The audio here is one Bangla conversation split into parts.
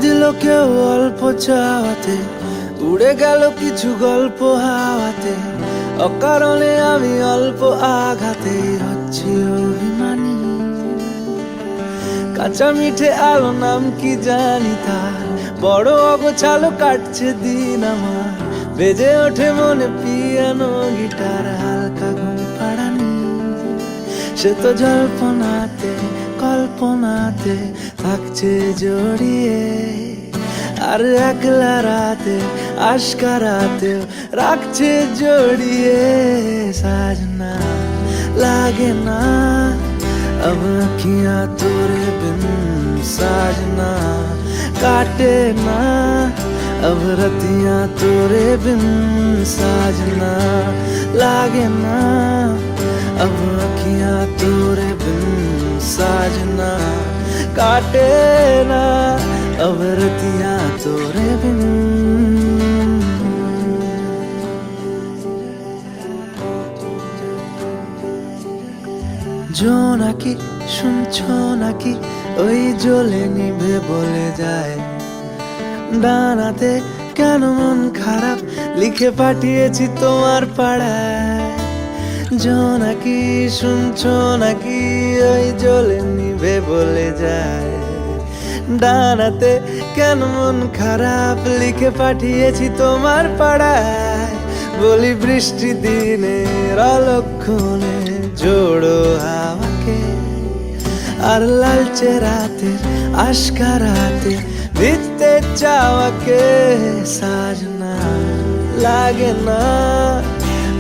দিল কেউ অল্প চাওয়াতে, উড়ে গেল কিছু গল্প হাওয়াতে, অকারণে আমি অল্প আঘাতে হচ্ছি অভিমানী। কাঁচা মিঠে আলো নাম কি জানি তার, বড় অগোছালো কাটছে দিন আমার, বেজে ওঠে মনে পিয়ানো গিটার, হালকা ঘুম পাড়ানি। সে তো জল্পনাতে কল্পনাতে থাকছে জড়িয়ে, আর একলা রাতে আশকারাতে রাখছে জড়িয়ে। সাजना लागे ना अब अखियां तोरे बिन, साजना काटे ना अब रतियां तोरे बिन, साजना लागे ना अब अखियां तोरे बिन, साजना काटे ना अब रतियां तोरे बिन। জোনাকি শুনছো নাকি ওই জ্বলে নিভে বলে যায়, ডানাতে কেন মন খারাপ লিখে পাঠিয়েছি তোমার পাড়ায়। জোনাকি শুনছো নাকি ওই জ্বলে নিভে বলে যায়, ডানাতে কেন মন খারাপ লিখে পাঠিয়েছি তোমার পাড়ায়। বলি বৃষ্টি দিনের অলক্ষণে জোড়ো হাওয়াকে, আর লালচে রাতের আশকারাতে ভিজতে চাওয়াকে। साजना लागे ना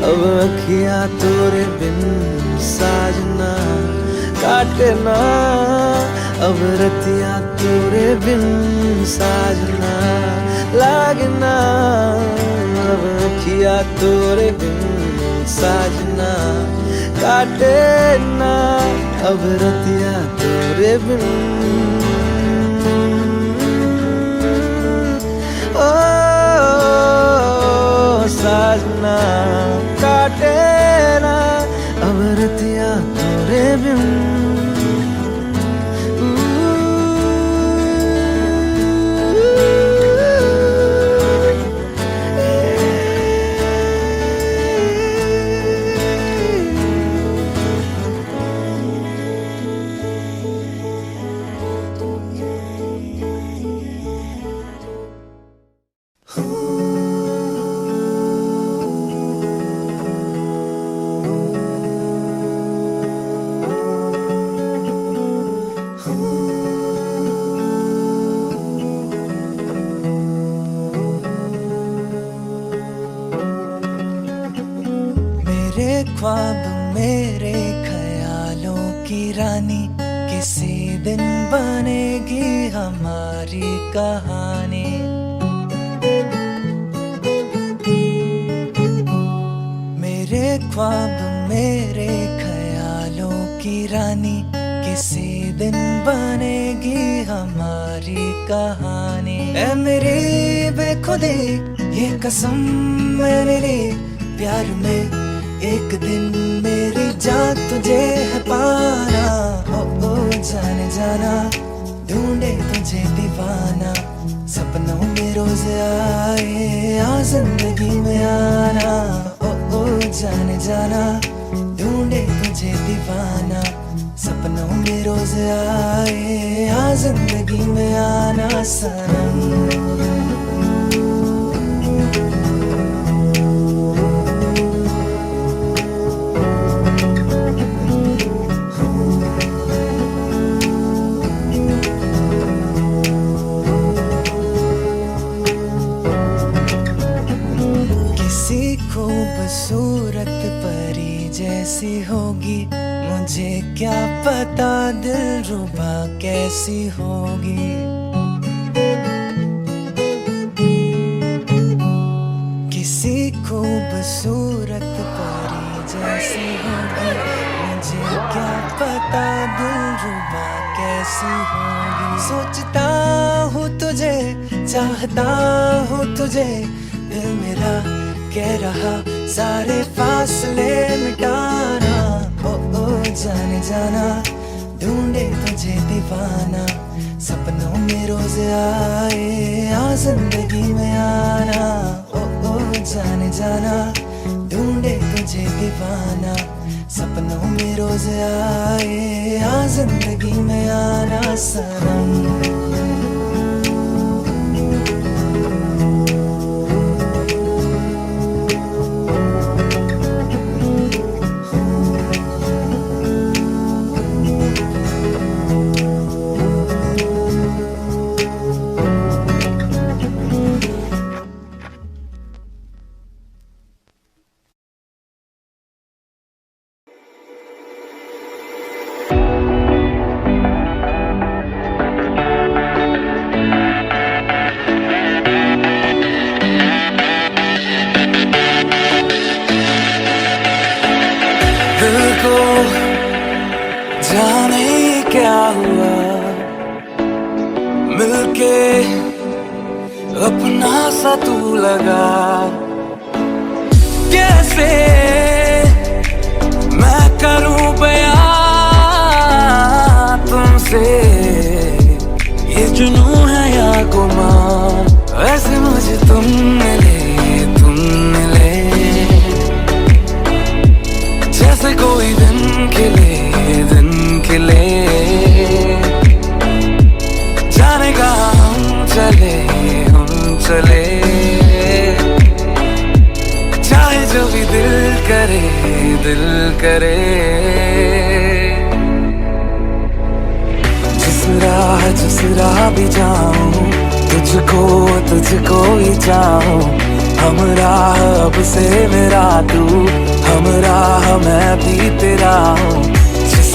अब अखियां तोरे बिन, साजना काटे ना अब रतियां तोरे बिन, साजना लागे ना अब अखियां तोरे बिन, साजना काटे ना अब रतियां तोरे बिन। ओ साजना काटे ना अब रतियां तोरे बिन। ख्वाब मेरे ख्यालों की रानी, किसी दिन बनेगी हमारी कहानी। मेरे ख्वाब मेरे ख्यालों की रानी, किसी दिन बनेगी हमारी कहानी। ऐ मेरी बेखुदी ये कसम मैंने ली, प्यार में एक दिन मेरी जान तुझे है पाना। ओ जाने जाना ढूंढे तुझे दीवाना, सपनों में रोज आए आ जिंदगी में आना। ओ जाने जाना ढूंढे तुझे दीवाना, सपनों में रोज आए आ जिंदगी में आना। सनम खूबसूरत परी जैसी होगी, मुझे क्या पता दिलरुबा कैसी होगी। किसी खूबसूरत परी जैसी होगी, मुझे क्या पता दिलरुबा कैसी होगी। सोचता हूँ तुझे चाहता हूँ तुझे, दिल मेरा कह रहा सारे फासले मिटाना। ओ जाने जाना ढूंढे तुझे दीवाना, सपनों में रोज आए, आ जिंदगी में आना। ओ जाने जाना, ढूंढे तुझे दीवाना, सपनों में रोज आए, आ जिंदगी में आना सनम। जाने क्या हुआ मिलके अपना सा तू लगा, कैसे मैं करूं बयां तुमसे, ये जुनून है या गुमान, ऐसे मुझे तुम मिले जैसे कोई दिन खिले जाने का हम चले चाहे जो भी दिल करे जिस राह भी जाऊं, तुझको ही चाहूं, हमरा अब से मेरा तू, हमरा मैं भी तेरा हूँ। जिस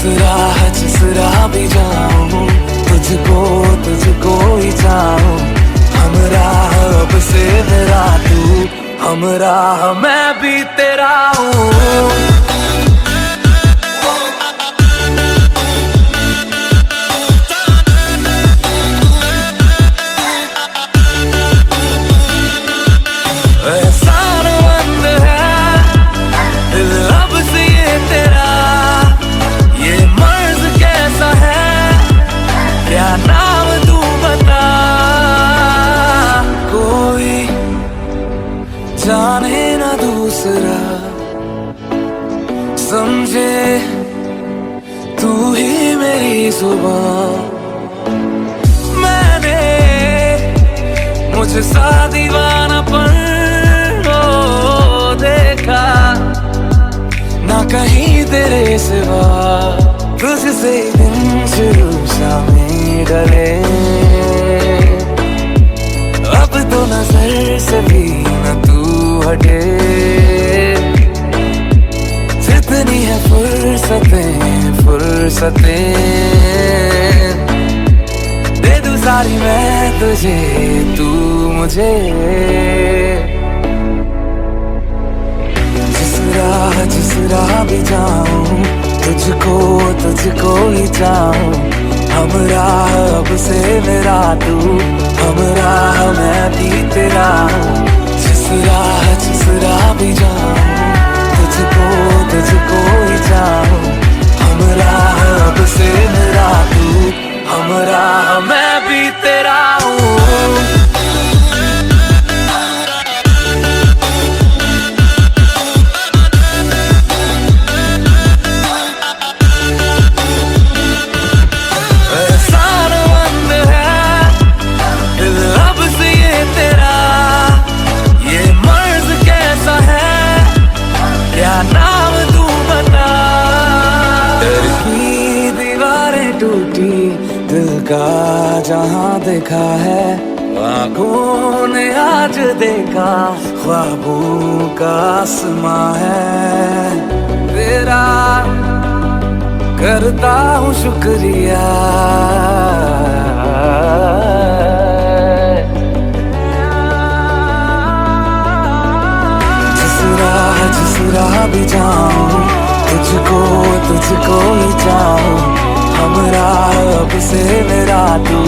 राह भी जाऊं, तुझको ही चाहूं, हमरा अब से मेरा तू, हमरा मैं भी तेरा हूँ। जाने ना दूसरा समझे तू ही मेरी जुबान, मैंने मुझे सा दीवानापन देखा ना कहीं तेरे सिवा, तुझसे दिन शुरू शामें डले, अब तो नजर से भी न तू हटे, जितनी है फुर्सतें दे दूं सारी मैं तुझे, तू मुझे। जिस राह भी जाऊं, तुझको ही चाहूं, हमरा अब से मेरा तू, हमरा मैं भी तेरा हूँ। जिस राह भी जाऊं, तुझको ही चाहूं, हमरा अब से मेरा तू, हमरा मैं भी तेरा हूँ। दिल का जहां देखा है, आँखों ने आज देखा, ख्वाबों का आसमां है तेरा, करता हूँ शुक्रिया। जिस राह भी जाऊं, तुझको ही चाहूं, हमरा अब से मेरा तू,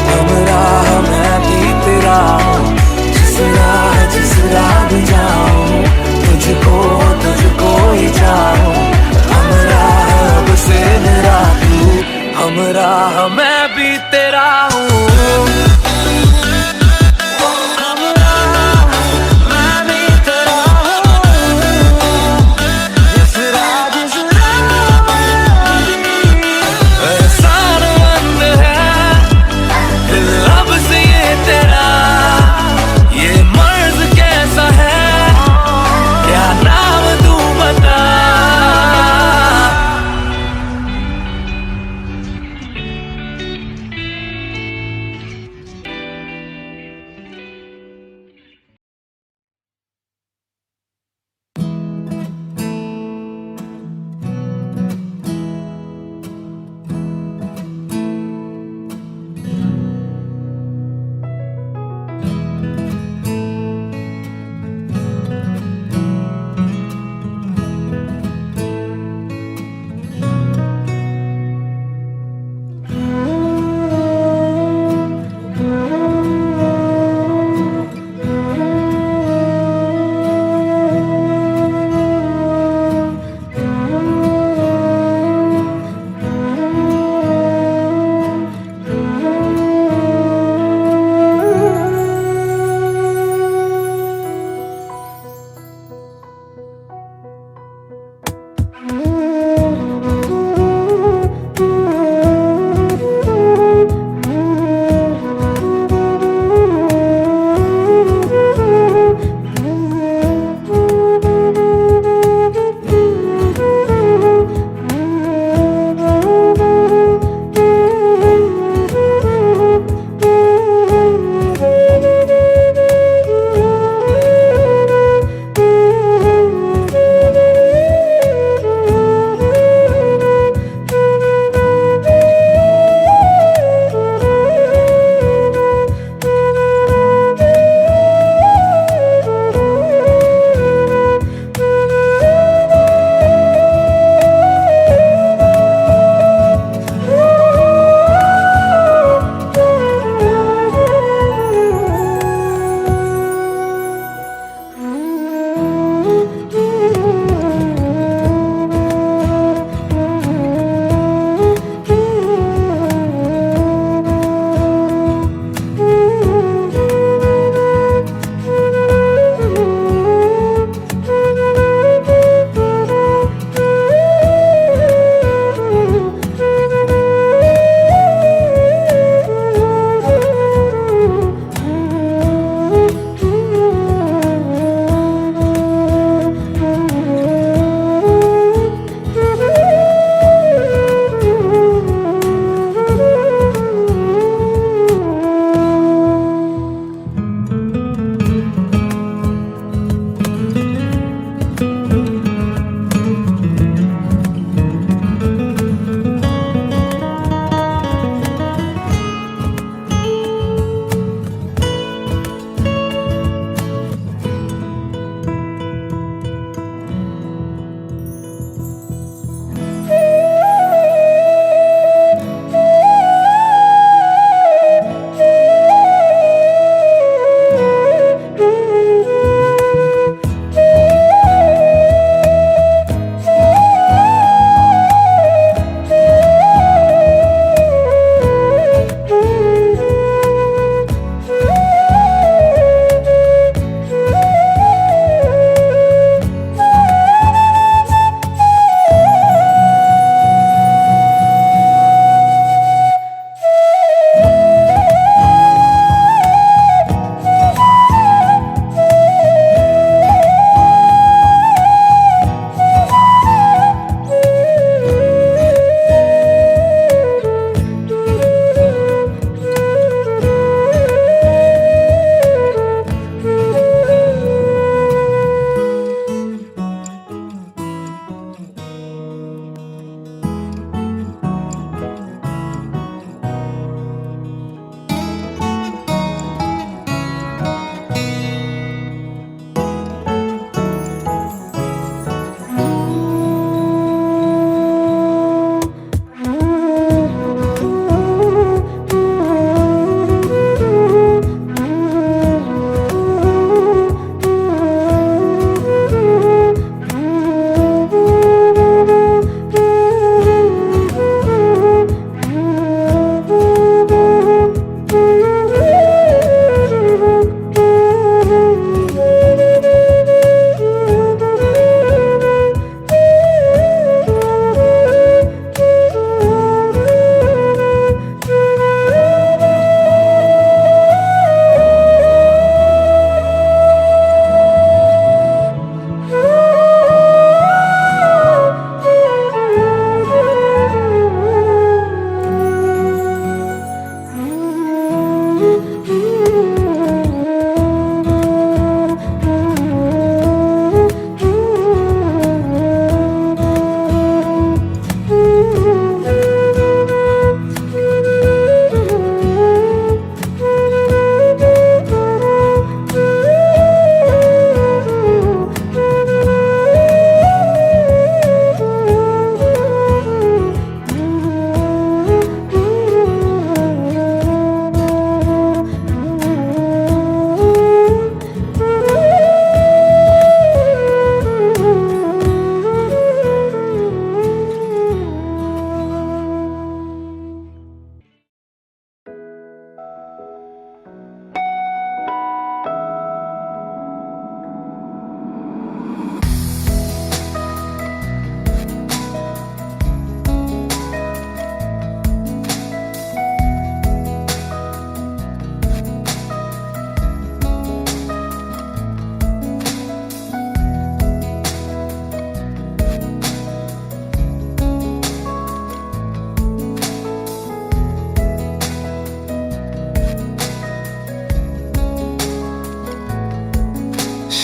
हमरा मैं भी तेरा हूँ। जिस राह भी जाऊं, तुझको ही चाहूं, हमरा अब से मेरा तू, हमराह मैं भी तेरा हूँ।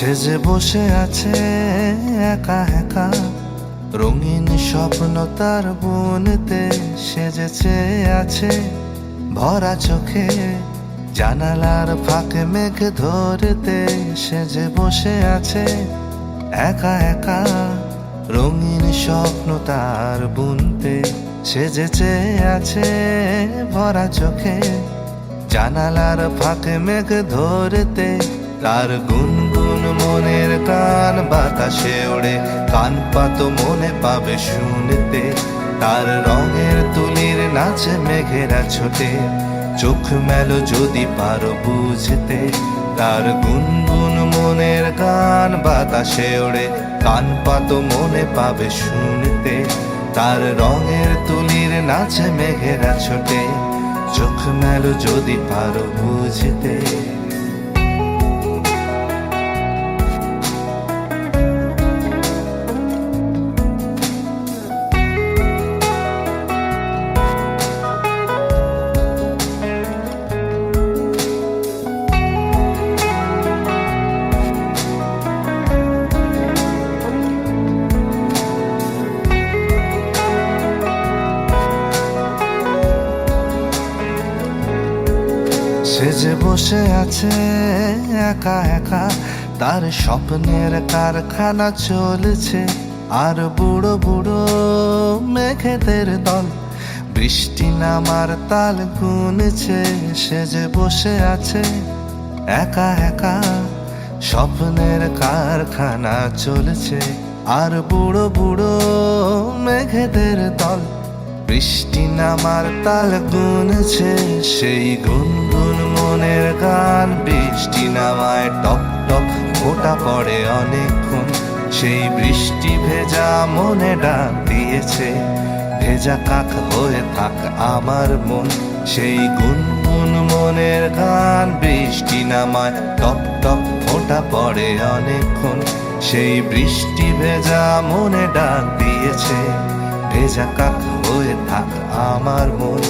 যে বসে আছে একা একা, রঙিন স্বপ্ন তার বুনতে সেজেছে আছে ভরা চোখে, জানালার ফাঁকে মেঘ ধরতে সেজে বসে আছে একা একা, রঙিন স্বপ্ন তার বুনতে সেজেছে আছে ভরা চোখে, জানালার ফাঁকে মেঘ ধরতে তার গুনগুন মনের গান বাতাসে ওড়ে, কান পাতো মনে পাবে শুনতে, তার রঙের তুলির নাচে মেঘেরা ছোটে, চোখ মেলো যদি পারো বুঝতে, তার গুনগুন মনের গান বাতাসে ওড়ে, কান পাতো মনে পাবে শুনতে, তার রঙের তুলির নাচে মেঘেরা ছোটে, চোখ মেলো যদি পারো বুঝতে। সে যে বসে আছে একা একা, তার স্বপ্নের কারখানা চলছে, আর বুড়ো বুড়ো মেঘেদের দল বৃষ্টি নামার তাল গুনছে। সে যে বসে আছে একা একা, স্বপ্নের কারখানা চলছে, আর বুড়ো বুড়ো মেঘেদের দল বৃষ্টি নামার তাল গুনছে। সেই গুনগুন মনের গান বৃষ্টি নামায় টপ টপ ফোঁটা পড়ে অনেকক্ষণ, সেই বৃষ্টি ভেজা মনে ডাক দিয়েছে, ভেজা কাক হয়ে থাক আমার মন। সেই গুনগুন মনের গান বৃষ্টি নামায় টপ টপ ফোঁটা পড়ে অনেকক্ষণ, সেই বৃষ্টি ভেজা মনে ডাক দিয়েছে, ভেজা কাক হয়ে থাক আমার মন।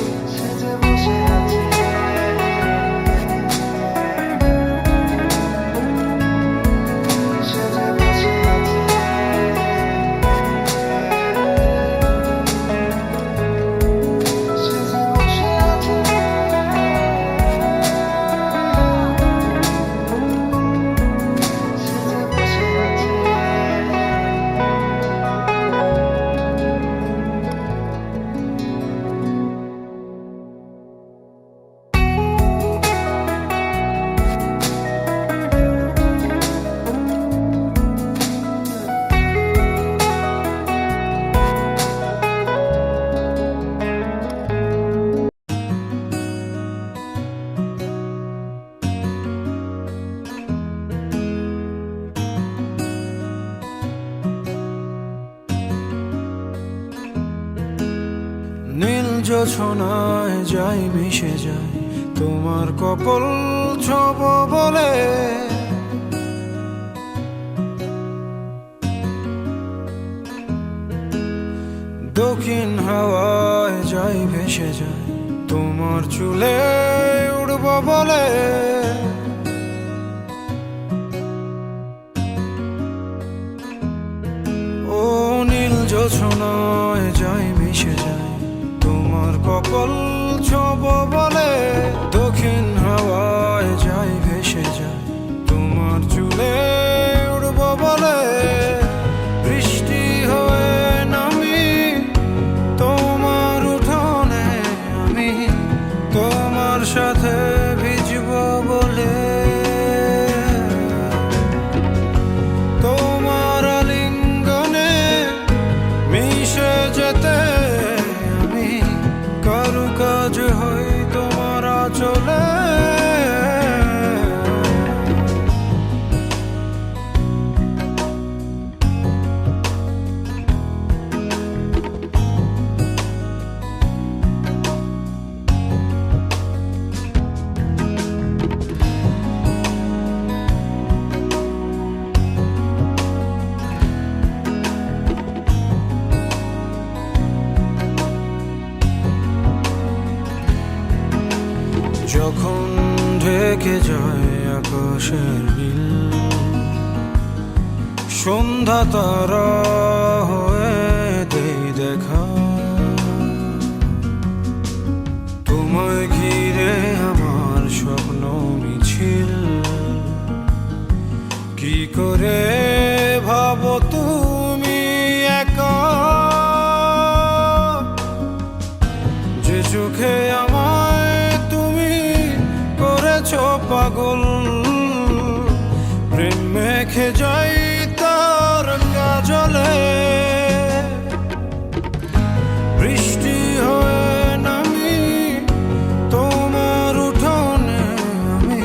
নীল জোছনায় যাই মিশে যাই তোমার কপল ছব বলে, দক্ষিণ হাওয়ায় যাই ভেসে যাই তোমার চুলে উড়ব বলে। ও নীল জোছনায় যাই মিশে যাই তোমার কপল ছব বলে, দক্ষিণ হাওয়ায় যাই ভেসে যাই তোমার চুলে উড়ব বলে। বৃষ্টি হয়ে নামি তোমার উঠোনে, আমি তোমার সাথে ভিজব বলে। তোমার আলিঙ্গনে মিশে যেতে আমি কারুকাজ হই তোমার আঁচলে। যখন ঢেকে যায় আকাশের নীল, সন্ধ্যা তারা হয়ে দেই দেখা, তোমায় ঘিরে আমার স্বপ্ন মিছিল। কি করে ভাবো তুমি একা, যে চোখে আমায় তুমি করেছো পাগল। প্রেম মেখে যাই তার কাজলে, বৃষ্টি হয়ে নামি তোমার উঠোনে, আমি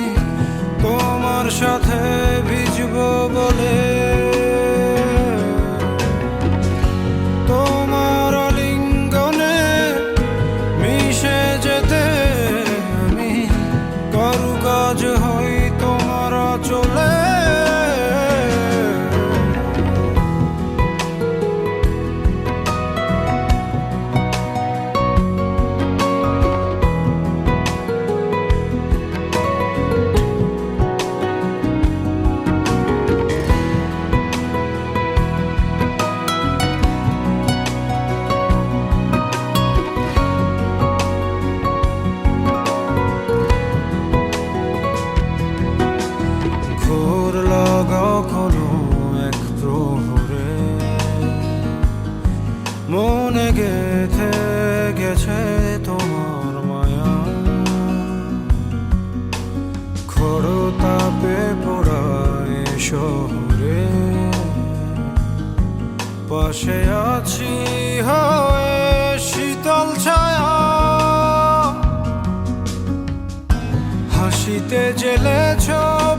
তোমার সাথে ভিজবো বলে। তোমার আলিঙ্গনে মিশে যেতে আমি কারুকাজ হই তোমার চলে। ঘোর লাগাও কোনো এক প্রহরে, মনে গেথে গেছে তোমার মায়া। খড়তাপে পোড়া এ শহরে, পাশে আছি হয়ে শীতল ছায়া। হাসিতে জেলেছ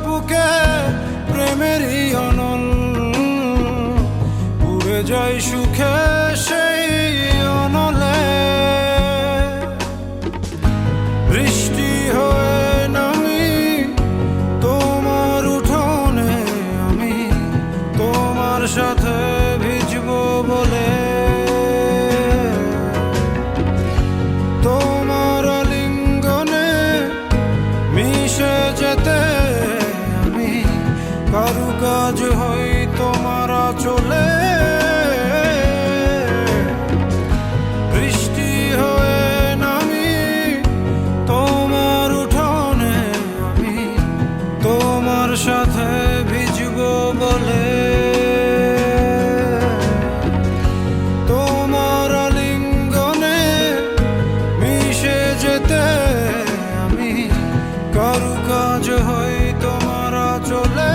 বুকে প্রেমেরই অনল, উড়ে যাই সুখে সেই অনলে। বৃষ্টি হয়ে নামি তোমার উঠোনে, আমি তোমার সাথে ভিজবো বলে। তোমার আলিঙ্গনে মিশে যেতে আমি কারুকাজ হই তোমার চলে। বৃষ্টি হয়ে নামি তোমার উঠোনে, আমি তোমার সাথে ভিজবো বলে। তোমার আলিঙ্গনে মিশে যেতে আমি কারুকাজ হই তোমার চলে।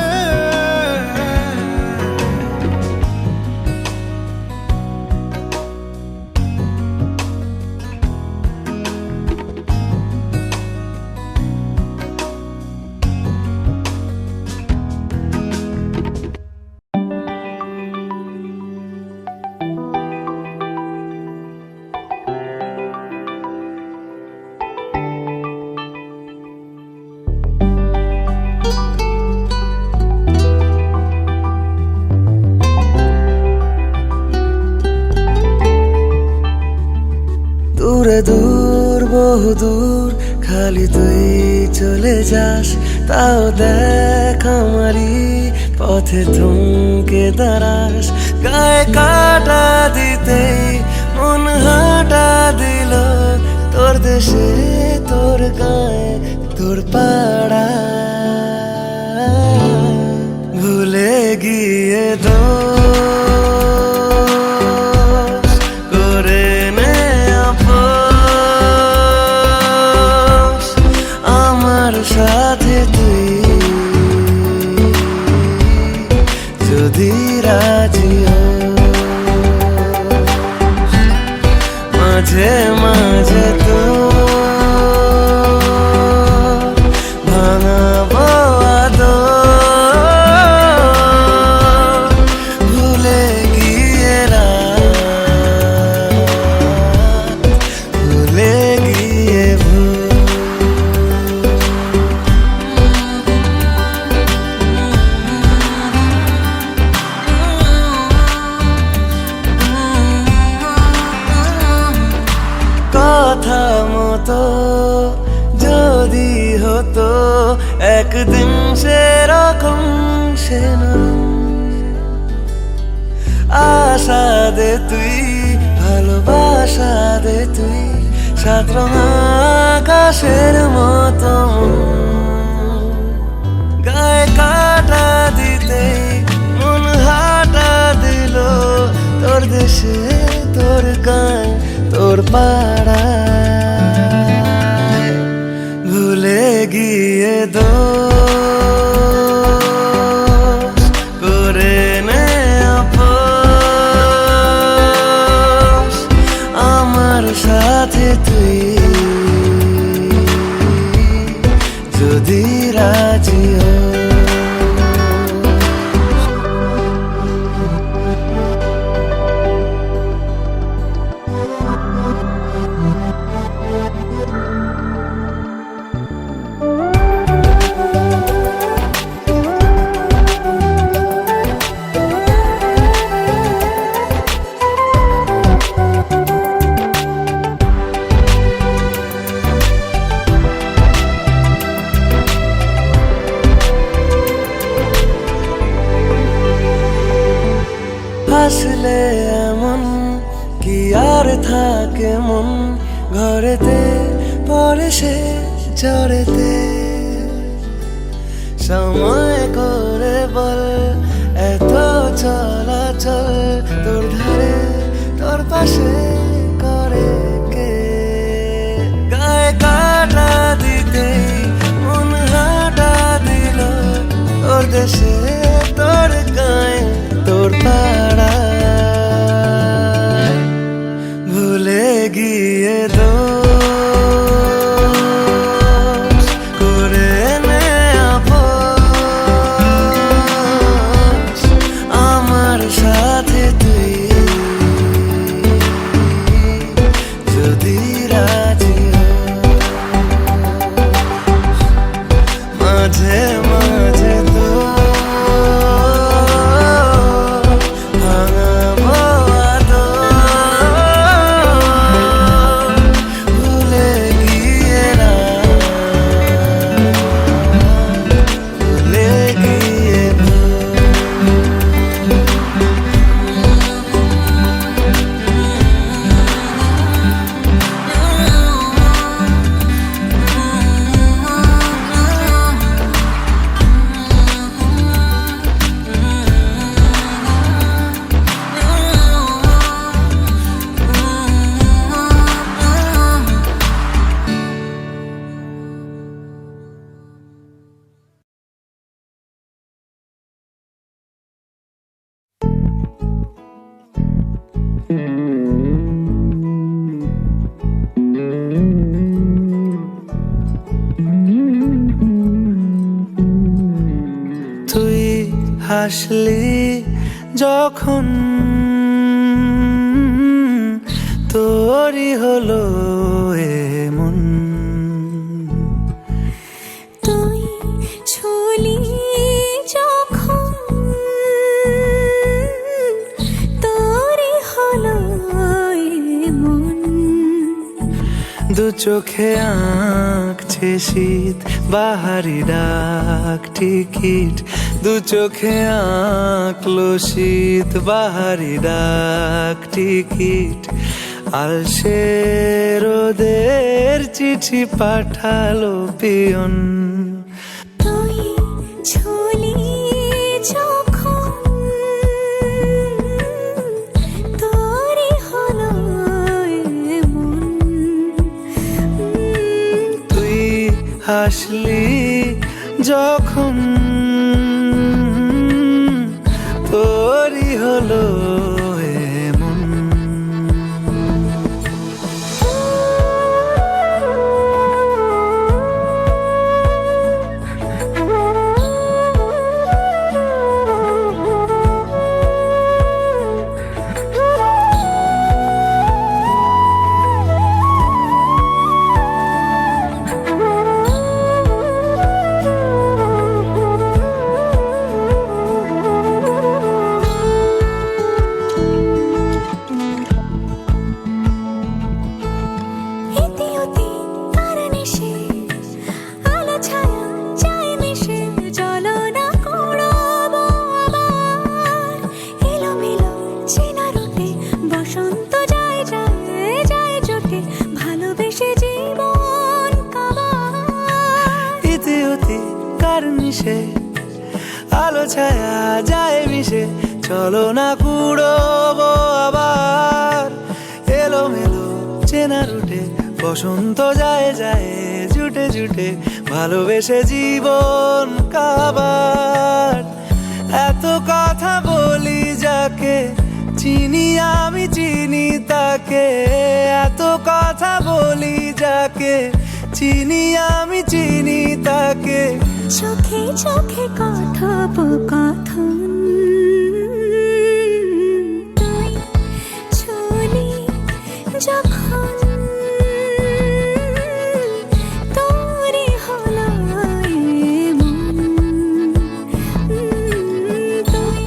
দূরে দূর বহু দূর খালি তুই চলে যাস, তাও দেখ আমারই পথে থমকে দাঁড়াস। গায়ে কাটা দিতেই মন হাঁটা দিল, তোর দেশে তোর গায়ে তোর পাড়া। ভুলে গিয়ে দোষ করে নে আপোষ, আমার সাথে তুই যদি রাজি হোস। মাঝে মাঝে তো ভাঙাবো আদর, ভুলে গিয়ে রাত, ভুলে গিয়ে ভুল। কথা মতো যদি হতো একদিন সেরকম সে নরম, ভালোবাসা দে তুই, ভালোবাসা দে তুই, সাত রঙা আকাশের মতো গায়ে কাটা দিতে মন হাঁটা দিল তোর দেশে, তোর গায়ে, তোর পাড়ায়। ভুলে গিয়ে দোষ করে নে আপোষ আমার সাথে তুই, যদি রাজি হোস। আসলে এমন কি আর থাকে মন ঘরেতে পরে সে ঝড়েতে, সময় করে বল এত চলাচল তোর ধারে তোর পাশে করে কে, গায়ে কাটা দিতে মন হাঁটা দিল তোর দেশে, তোর গায়ে, তোর পাড়ায়। ভুলে গিয়ে দোষ করে নে আপোষ আমার সাথে তুই, যদি রাজি হোস। মাঝে মাঝে তো তুই হাসলি যখন তোরই হলো এমন, তুই ছুলি যখন তোরই হলো এমন। দু চোখে আঁকছে শীত বাহারি ডাক টিকিট, দু চোখে আঁকলো শীত বাহারি ডাক টিকিট, আলসে রোদের চিঠি পাঠালো পিয়ন। তুই ছুলি যখন তোরই হলো এমন। তুই হাসলি যখন তোরই হলো এমন। আর মিশে আলো ছায়া যায় মিশে চলো না কুড়োবো আবার এলোমেলো চেনা রুটে বসন্ত যায় যায় জুটে জুটে ভালোবেসে জীবন কাবার এত কথা বলি যাকে চিনি আমি চিনি তাকে এত কথা বলি যাকে চিনি আমি চিনি তাকে চোখে চোখে কথোপকথন তুই চলি যখন তোরে হলো এমন। তুই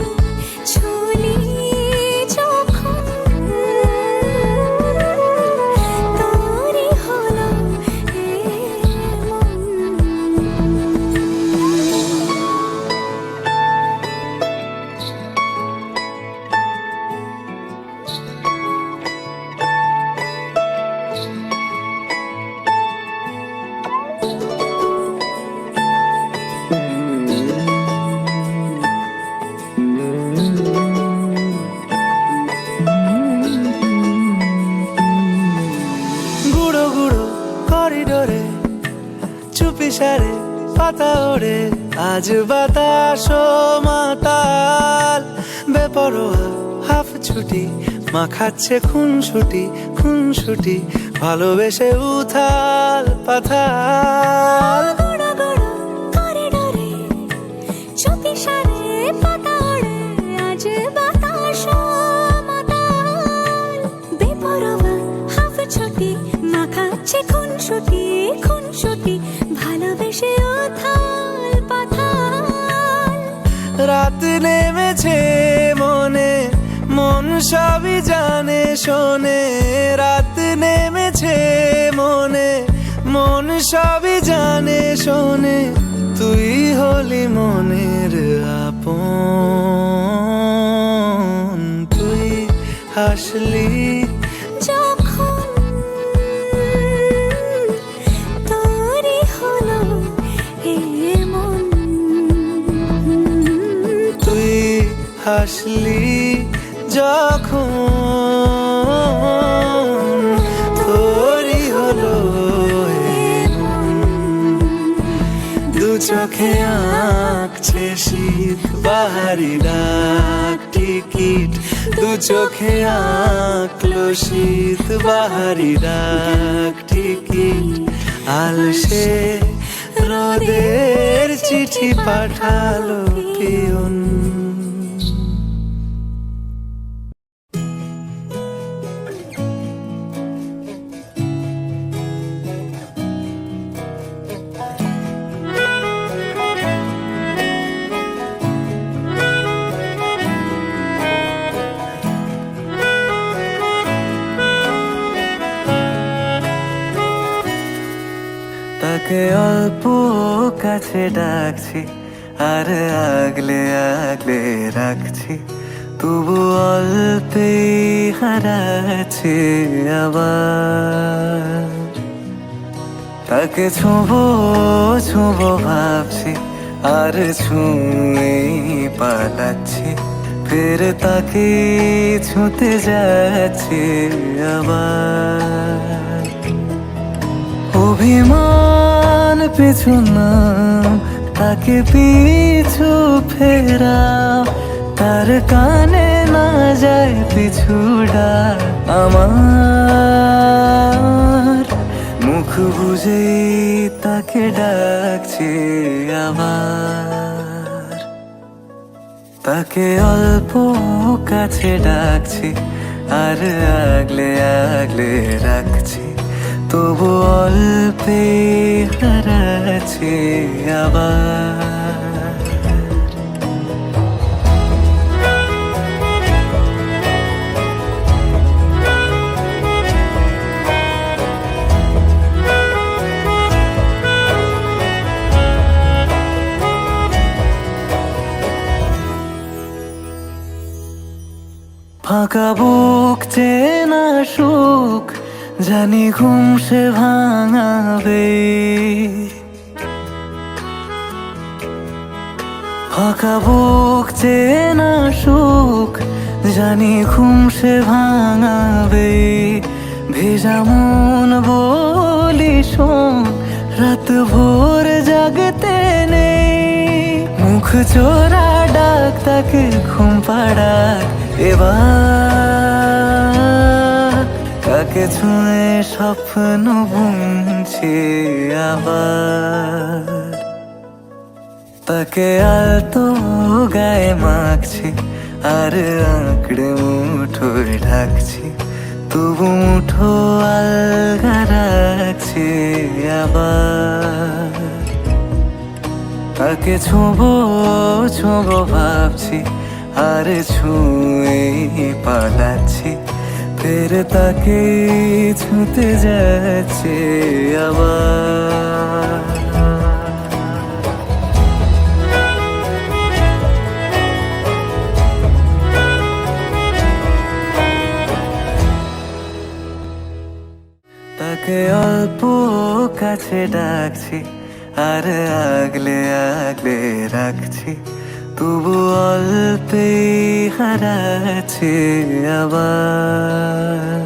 চলি যখন তোরে হলো এমন। গুঁড়ো গুঁড়ো করিডোরে চুপি সারে পাতা ওড়ে আজ বাতাস মাতাল বেপরোয়া হাফ ছুটি মাখাচ্ছে খুনসুটি ভালোবেসে উথাল পাথাল গুঁড়ো গুঁড়ো করিডোরে চুপি সারে পাতা ওড়ে আজ বাতাস মাতাল বেপরোয়া হাফ ছুটি মাখাচ্ছে খুনসুটি ভালোবেসে উথাল পাথাল রাত নেমেছে মনে মন সবই জানে শোনে রাত নেমেছে মনে মন সবই জানে শোনে তুই হলি মনের আপন তুই হাসলি যখন তোরে হলো এমন। তুই হাসলি যখন তোরই হলো এমন। দু চোখে আঁকছে শীত বাহারি ডাক টিকিট দু চোখে আঁকলো শীত বাহারি ডাক টিকিট আলসে রোদের চিঠি পাঠালো পিয়ন তাকে অল্প কাছে ডাকছি আর আগলে আগলে রাখছি তবু অল্পে হারাচ্ছে আবার তাকে ছোঁবো ভাবছি আর ছুঁয়ে পালাচ্ছি ফের তাকে ছুঁতে যাচ্ছে আবার অভিমান পিছু না তাকে পিছু ফেরাও তার কানে না যায় পিছুডা আমার মুখ বুঝে তাকে ডাকছে আবার তাকে অল্প কাছে ডাকছি আর আগলে আগলে রাখছি তবু অল্পে হারাচ্ছে আবার ফাঁকা বুক চেনা সুখ জানি ঘুম সে ভাঙাবে ফাঁকা বুক চেনা সুখ জানি ঘুম সে ভাঙাবে, ভেজা মন বলি শোন রাত ভোর জাগতে নেই। মুখ চোরা ডাক তাকে ঘুম পাড়াক এবার, কাকে ছুঁয়ে স্বপ্ন বুনছি আবার। তাকে আলতো গায়ে মাখছি আর আঁকড়ে মুঠোয় ঢাকছি, তবু মুঠো আলগা রাখছি আবার। তাকে ছোঁবো ছোঁবো ভাবছি আর ছুঁয়ে পালাচ্ছি, ফের তাকে ছুঁতে যাচ্ছে আবার। তাকে অল্প কাছে ডাকছি আর আগলে আগলে রাখছি, তবু অল্পে হারাচ্ছি আবার।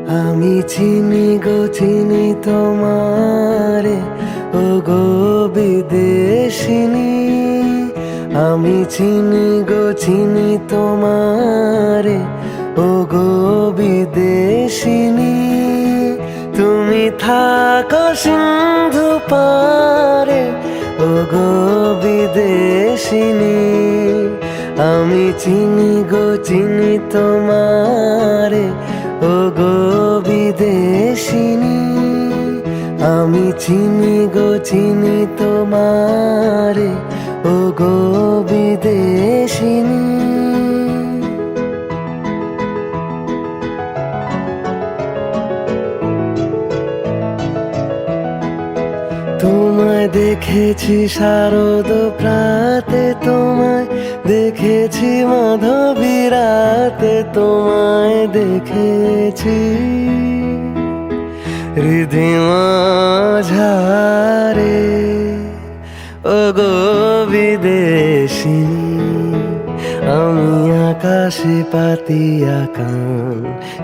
আমি চিনি গো চিনি তোমারে ও গো বিদেশিনী, আমি চিনি গো চিনি তোমারে ও গো বিদেশিনী। তুমি থাকো সিন্ধু পারে ও গো বিদেশিনী, আমি চিনি গো চিনি তোমারে ও গো বিদেশিনী, আমি চিনি গো চিনি তোমারে ও গো বিদেশিনী। তোমায় দেখেছি শারদ প্রাতে, তোমায় দেখেছি মাধবী রাতে, তোমায় দেখেছি হৃদি মাঝারে ও গো বিদেশিনী, আমি আকাশে পাতিয়া কান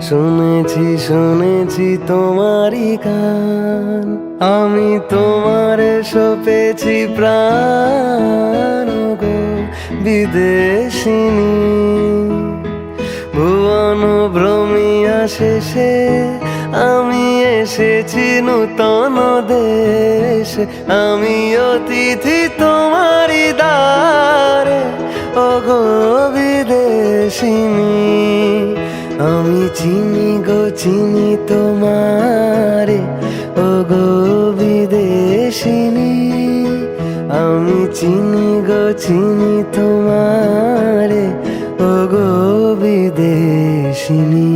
শুনেছি শুনেছি তোমারই গান, আমি তোমারে সপেছি প্রাণ গো বিদেশিনী। ভুবন ভ্রমিয়া শেষে আমি এসেছি নূতন দেশে, আমি অতিথি তোমারি দ্বারে ও গো বিদেশিনী, আমি চিনি গো চিনি তোমারে ও গো বিদেশিনী, আমি চিনি গো চিনি তোমারে ও গো বিদেশিনী।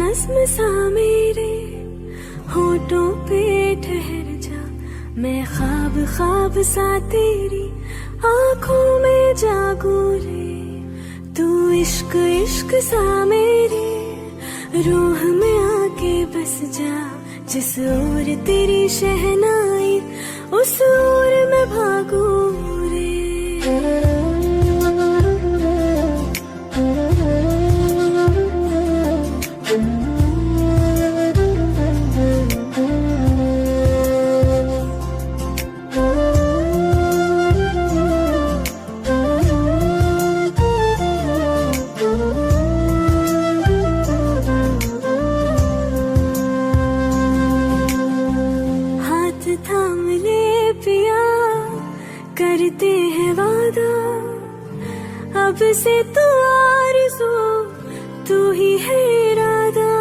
नज़्म सा मेरे होठों पे ठहर जा, मैं ख्वाब ख्वाब सा तेरी आँखों में जागू रे, तू इश्क इश्क सा मेरे रूह में आके बस जा, जिस ओर तेरी शहनाई उस ओर मैं भागू रे। करते हैं वादा अब से तू आरज़ू, तू ही है इरादा,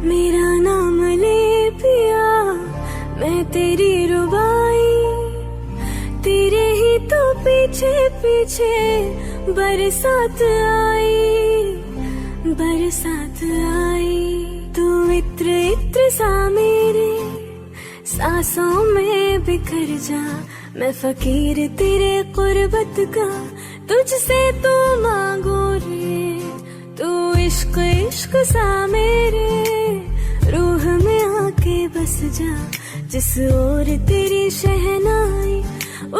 मेरा नाम ले पिया मैं तेरी रुबाई, तेरे ही तो पीछे पीछे बरसात आई, बरसात आई। तू इत्र इत्र सा मेरे सांसों में बिखर जा, मैं फकीर तेरे कुर्बत का तुझसे तू मांगू रे, तू इश्क इश्क सा मेरे रूह में आके बस जा, जिस ओर तेरी शहनाई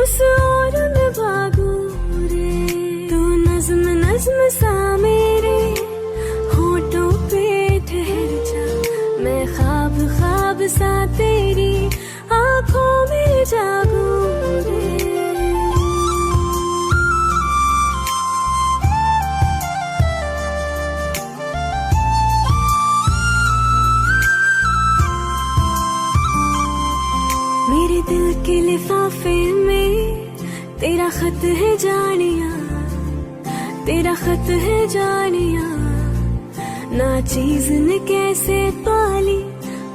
उस ओर मैं भागू रे। तू नज़्म नज़्म सा मेरे होठों पे ठहर जा, मैं ख्वाब ख्वाब सा तेरी आँखों में जागू रे। मेरे दिल के लिफाफे में तेरा खत है जानिया, तेरा खत है जानिया, ना चीज ने कैसे पाली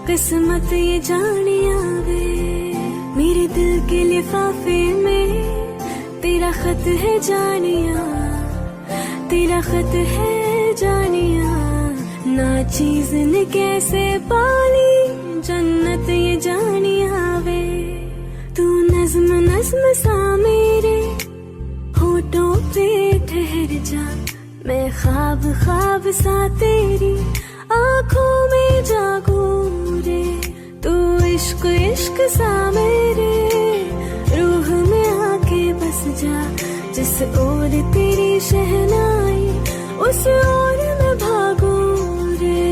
किस्मत ये जानिया वे। मेरे दिल के लिफाफे में तेरा खत है जानिया, तेरा खत है जानिया, ना चीज ने कैसे पाली जन्नत ये जानी आवे। तू नज्म नज्म सा मेरे होठों पे ठहर जा, मैं ख्वाब ख्वाब सा तेरी आंखों में जागूं रे। तू इश्क इश्क सा मेरे रूह में आके बस जा, जिस ओर तेरी शहनाई उस ओर मैं भागूं रे।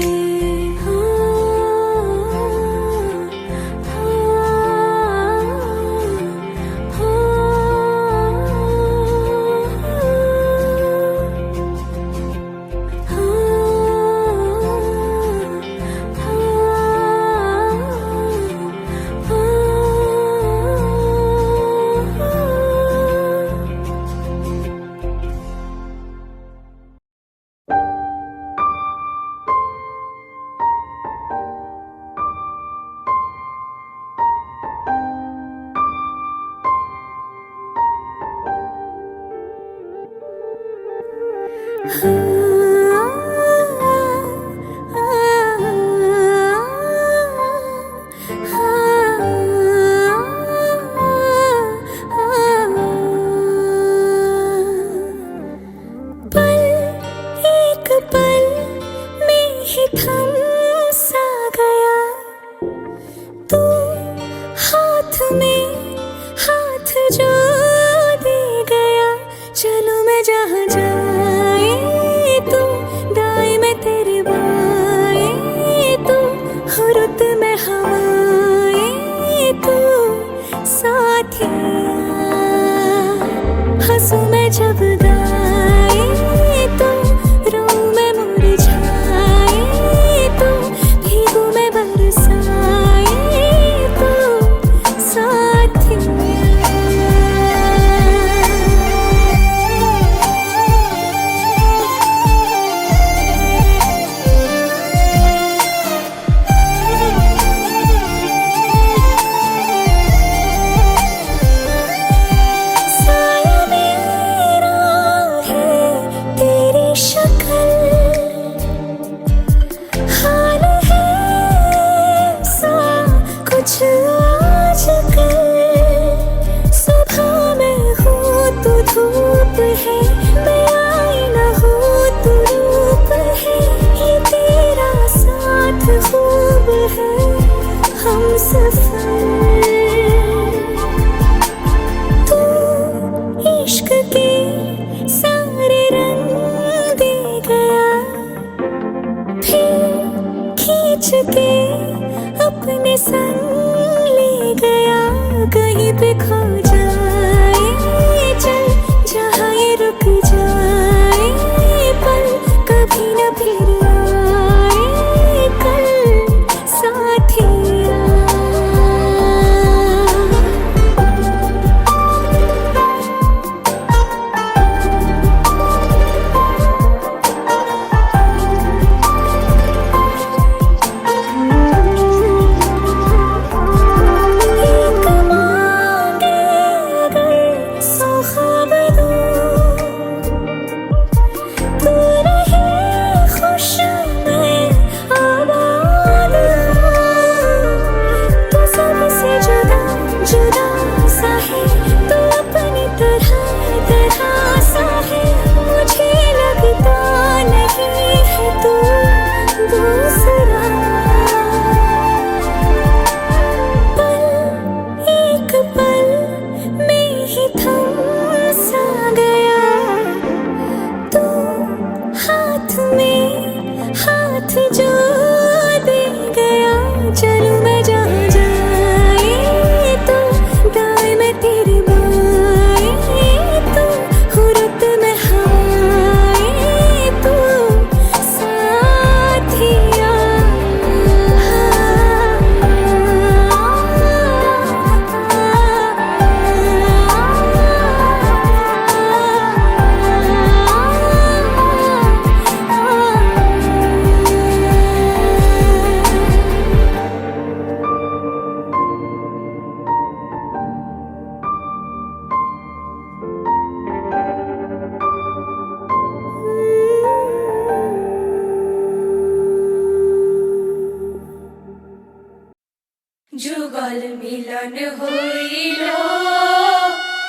যুগল মিলন হইল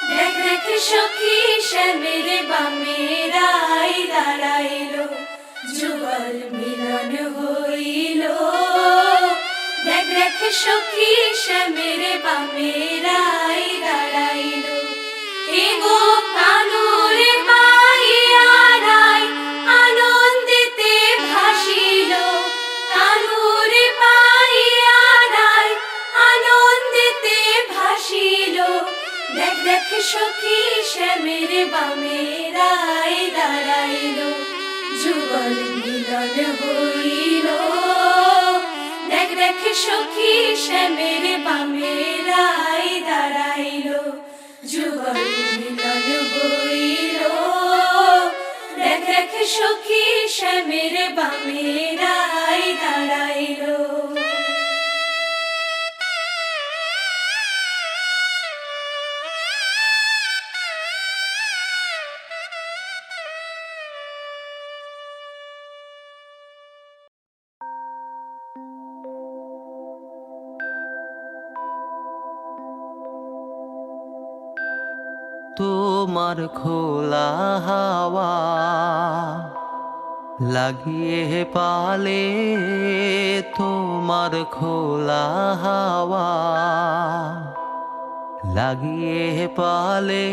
দেখ দেখ সখী শ্যামের বামে রাই দাঁড়াইল যুগল মিলন হইল দেখ দেখ সখী শ্যামের বামে রাই দাঁড়াইল এগো কানুরে পাইয়া রাই আনন্দিতে ভাসিল কানুরে পাইয়া রাই আনন্দিতে ভাসিল দেখ দেখ সখী শ্যামের বামে রাই দাঁড়াইল যুগল মিলন হইল দেখ দেখ সখী শ্যামের বামে রাই দাঁড়াইল যুগল মিলন হইল দেখ দেখ সখী শ্যামের বামে রাই দাঁড়াইল তোমার খোলা হাওয়া লাগিয়ে পালে তোমার খোলা হাওয়া লাগিয়ে পালে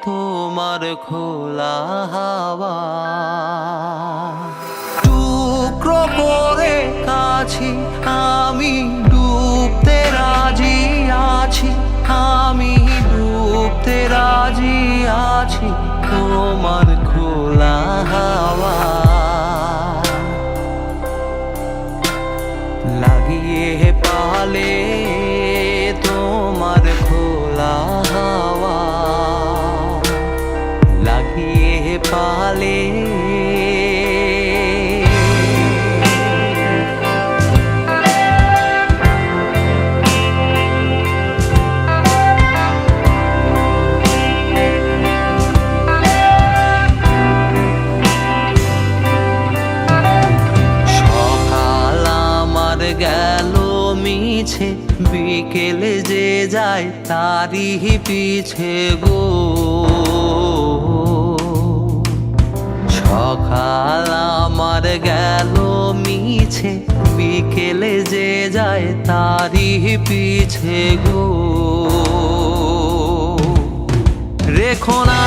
তোমার খোলা হাওয়া টুকরো করে কাছি আমি ডুবতে রাজি আছি আমি ডুবতে রাজি আছি তোমার খোলা হাওয়া লাগিয়ে পালে তোমার খোলা হাওয়া লাগিয়ে পালে গেল মিছে বিকেলে যে যায় তারি পিছে গো সকাল আমার গেল মিছে বিকেলে যে যায় তারি পিছে গো রেখো না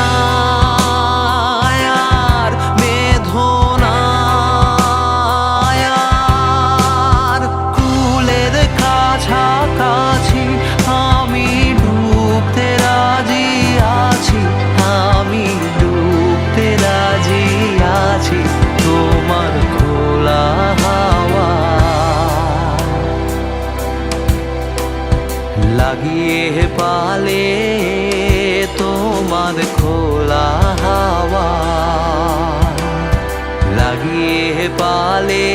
আর মেধো না কাছাকাছি আমি ডুবতে রাজি আছি আমি ডুবতে রাজি আছি তোমার খোলা হাওয়া লাগিয়ে পালে তোমার খোলা হাওয়া লাগিয়ে পালে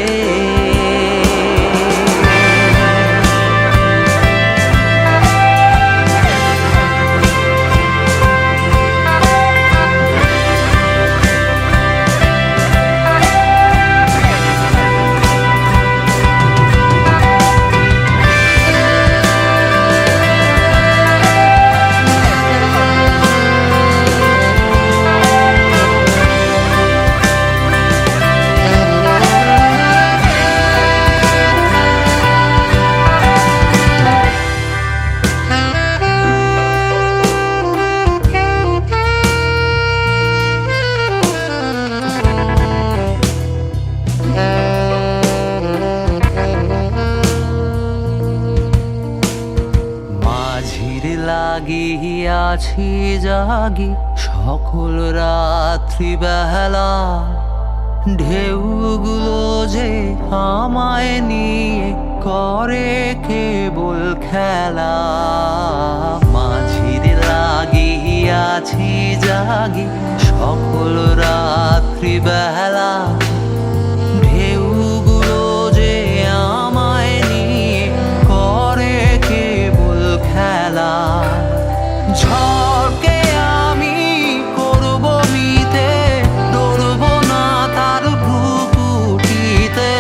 লাগিয়াছি জাগি সকল রাত্রি বেলা ঢেউগুলো যে আমায় নিয়ে করে কেবল খেলা মাঝির লাগিয়াছি জাগি সকল রাত্রি বেলা ঢেউগুলো যে আমায় নিয়ে করে কেবল খেলা ঝড়কে আমি করব মিতে ডরব না তার ভ্রুকুটিতে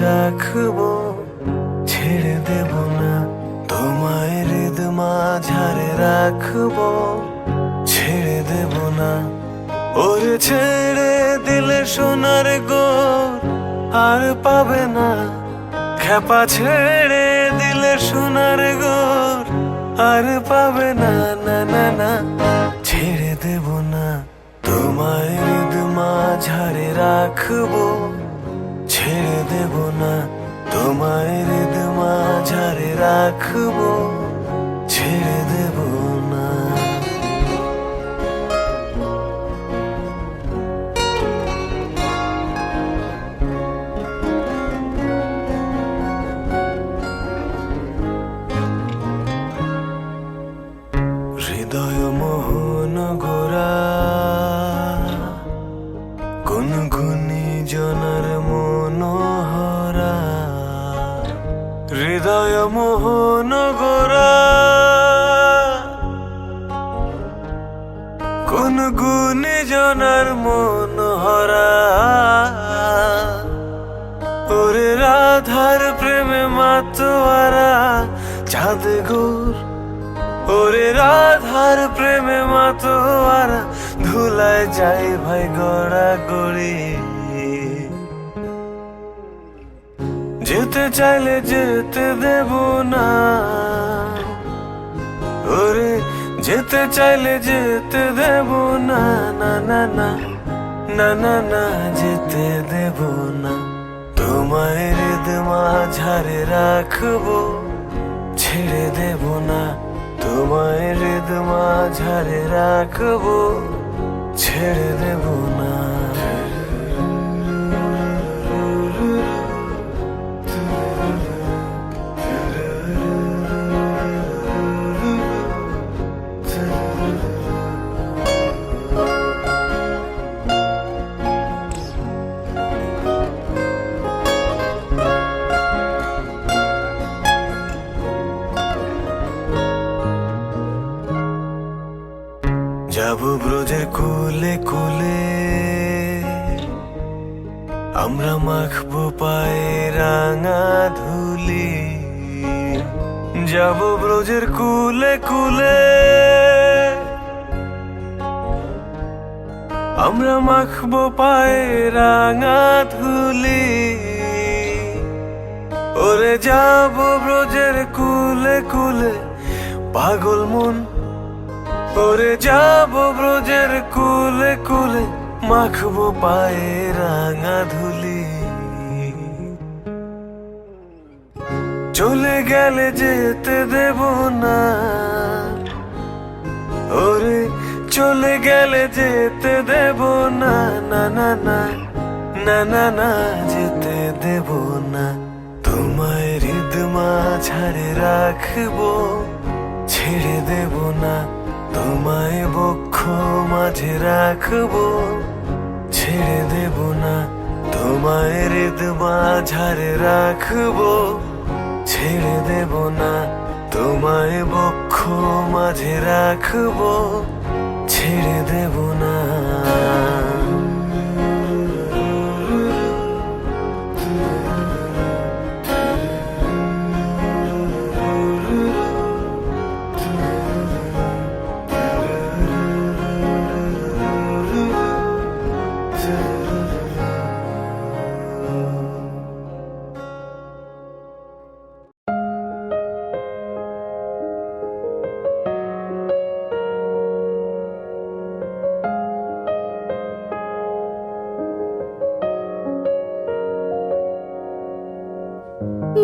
রাখবো, ছেড়ে দেব না। তোমায় হৃদ মাঝারে রাখবো, ছেড়ে দেব না। ওরে ছেড়ে দিলে সোনার গোর আর পাবে না। খেপা ছেড়ে দিলে সোনার গোর আর পাবে না, না না না। ছেড়ে দেব না, তোমায় হৃদ মাঝারে রাখবো, ছেড়ে দেব না। তোমায় হৃদ মাঝারে রাখবো, ছেড়ে দেব না। হৃদয় মোহন গোরা কোন গুণী জনার মনোহরা। হৃদয় মোহন গোরা কোন গুণী জনার মনোহরা। ওরে রাধার প্রেমে মাতোয়ারা চাঁদ গোর। ওরে রাধার প্রেমে মাতোয়ারা ধুলায় যাই ভাই গড়া গড়ি। যেতে চাইলে যেতে দেব না, ওরে যেতে চাইলে যেতে দেব না, না না না না না না, যেতে দেব না। তোমায় হৃদ মাঝারে রাখবো, ছেড়ে দেব না। তোমায় হৃদ মাঝারে রাখবো, ছেড়ে দেব না। যাব ব্রজের কুলে কুলে, আমরা মাখবো পায়ে রাঙা ধুলি। যাব ব্রজের কুলে কুলে, আমরা মাখবো পায়ে রাঙা ধুলি। ওরে যাব ব্রজের কুলে কুলে পাগল মন। ওরে যাব ব্রজের কুলে কুলে মাখবো পায়ে রাঙা ধুলি। চলে গেলে যেতে দেব না, ওরে চলে গেলে যেতে দেব না, না না না না না না, যেতে দেব না। তোমায় হৃদ মাঝারে রাখবো, ছেড়ে দেব না। তোমায় বক্ষ মাঝে রাখবো, ছেড়ে দেব না। তোমায় হৃদ মাঝারে রাখবো, ছেড়ে দেব না। তোমায় বক্ষ মাঝে রাখবো, ছেড়ে দেব না।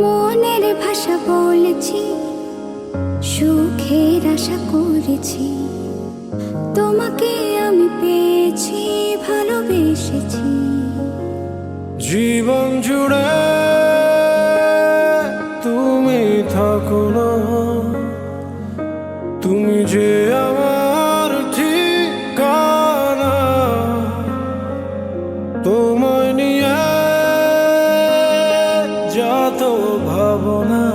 মনের ভাষা বলেছি, সুখের আশা করেছি, তোমাকে আমি পেয়েছি, ভালোবেসেছি। জীবন জুড়ে তুমি থাকো না, তুমি যে আমার ঠিকানা। তোমায় নিয়ে যত ভাবনা,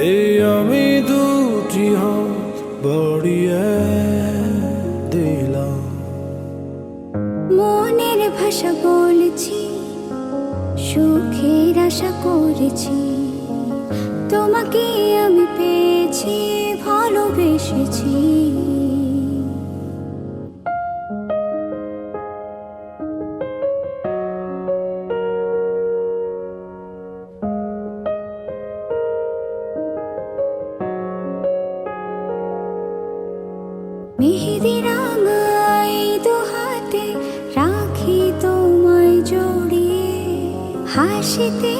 এই আমি দুটি হাত বাড়িয়ে দিলাম। মনের ভাষা বলেছি, সুখের আশা করেছি, তোমাকে আমি পেয়েছি, ভালোবেসেছি। মেহেদি রাঙাই দু হাতে রাখি তোমায় জড়িয়ে, হাসিতে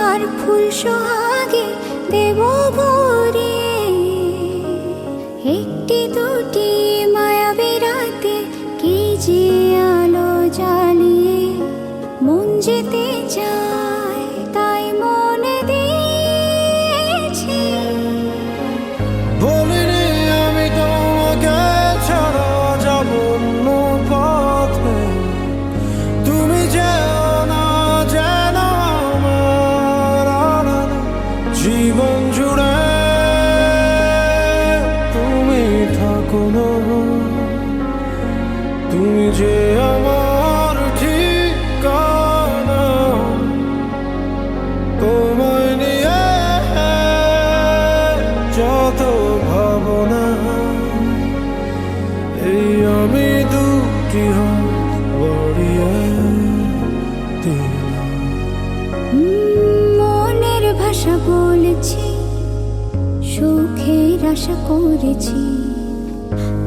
আর ফুল সোহাগে দেব ভরিয়ে। একটি দুটি মায়াবী রাতে কি যে আলো জ্বালিয়ে, মন যেতে চায় তাই মনে দিয়েছি। বলিনি আমি তোমাকে ছাড়া যাব অন্য পথে, তুমি যেও না যেন আমার আড়ালে। জীবন জুড়ে তুমি থাকো না, তুমি যে আমার ঠিকানা। তোমায় নিয়ে যত ভাবনা, এই আমি দুটি হাত বাড়িয়ে দিলাম। মনের ভাষা বলেছি, সুখের আশা করেছি,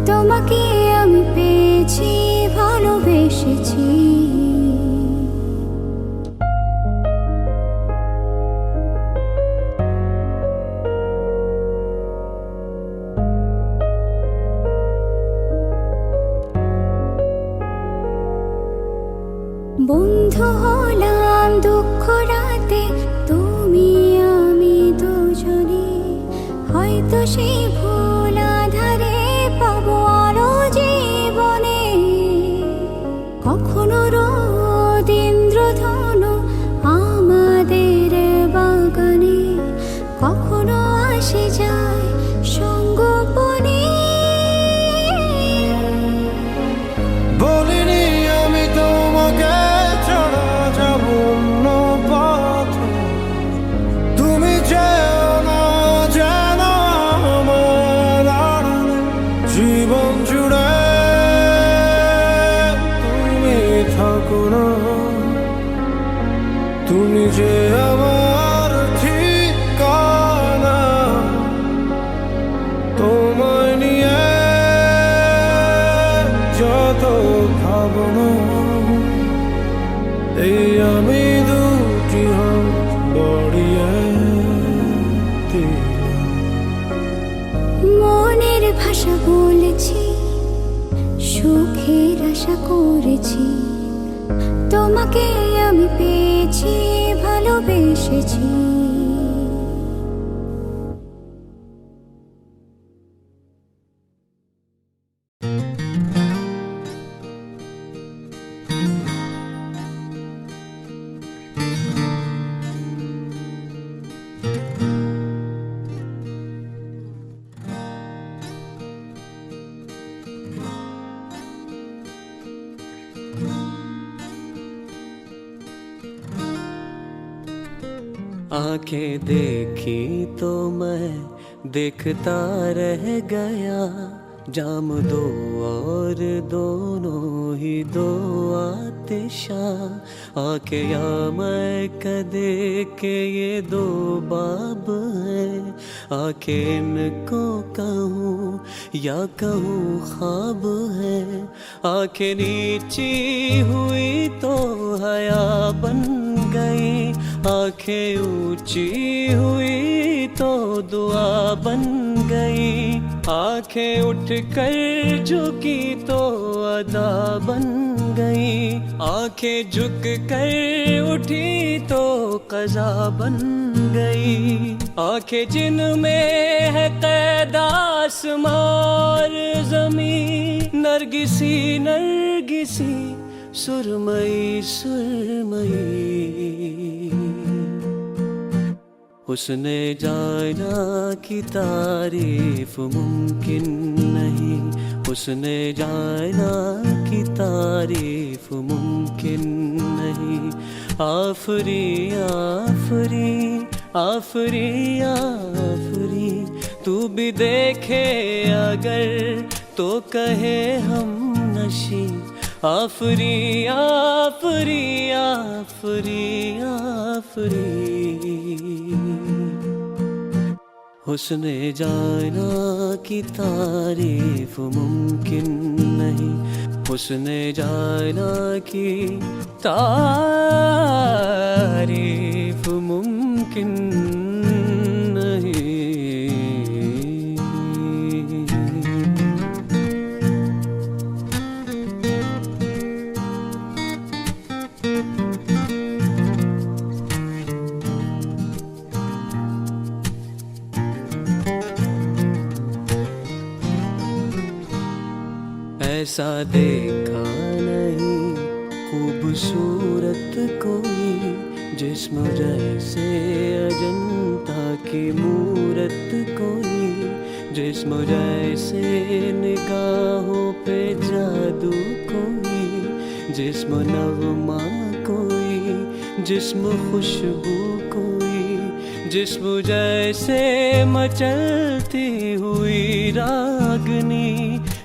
তোমাকে আমি পেয়েছি, ভালোবেসেছি। বন্ধু হলাম দুঃখ রাতে, তুমি আমি দুজনে, হয়তো সেই ভুল আধারে পাবো আলো জীবনে। কখনো রোদ ইন্দ্রধনু আমাদের বাগানে, কখনো আসে যায় সঙ্গোপনে। বলিনি আমি তোমাকে ছাড়া যাব অন্য পথে, তুমি যেও না যেন আমার আড়ালে। জীবন জুড়ে তুমি থাকো না, তুমি যে আমার ঠিকানা। তোমায় নিয়ে যত ভাবনা, এই আমি দুটি হাত বাড়িয়ে দিলাম। মনের ভাষা বলেছি, সুখের আশা করেছি, তোমাকে আমি পেয়েছি, ভালোবেসেছি। आंखें देखी तो मैं देखता रह गया, जाम दो और दोनों ही दो आतिशा। आंखें या मैं कदे के ये दो बाब है, आंखें इनको कहूँ या कहूँ ख्वाब है। आंखें नीची हुई तो हया बन गई, आंखें ऊंची हुई तो दुआ बन गई। आंखें उठ कर झुकी तो अदा बन गई, आंखें झुक कर उठी तो क़ज़ा बन गई। आंखें जिनमें है क़ैद आसमां और ज़मीं, नरगिसी नरगिसी सुरमई सुरमई। हुस्ने जाना की तारीफ मुमकिन नहीं, हुस्ने जाना की तारीफ मुमकिन नहीं। आफरी आफरी आफरी आफरी, तू भी देखे अगर तो कहे हम नशी। आफरी आफरी आफरी आफरी, हुस्ने जाना की तारीफ मुमकिन नहीं। हुस्ने जाना की तारीफ मुमकिन नहीं। ऐसा देखा नहीं खूबसूरत कोई, जिस्म जैसे अजंता की मूरत कोई। जिस्म जैसे निगाहों पे जादू कोई, जिस्म नगमा कोई, जिस्म खुशबू कोई। जिस्म जैसे मचलती हुई रागनी,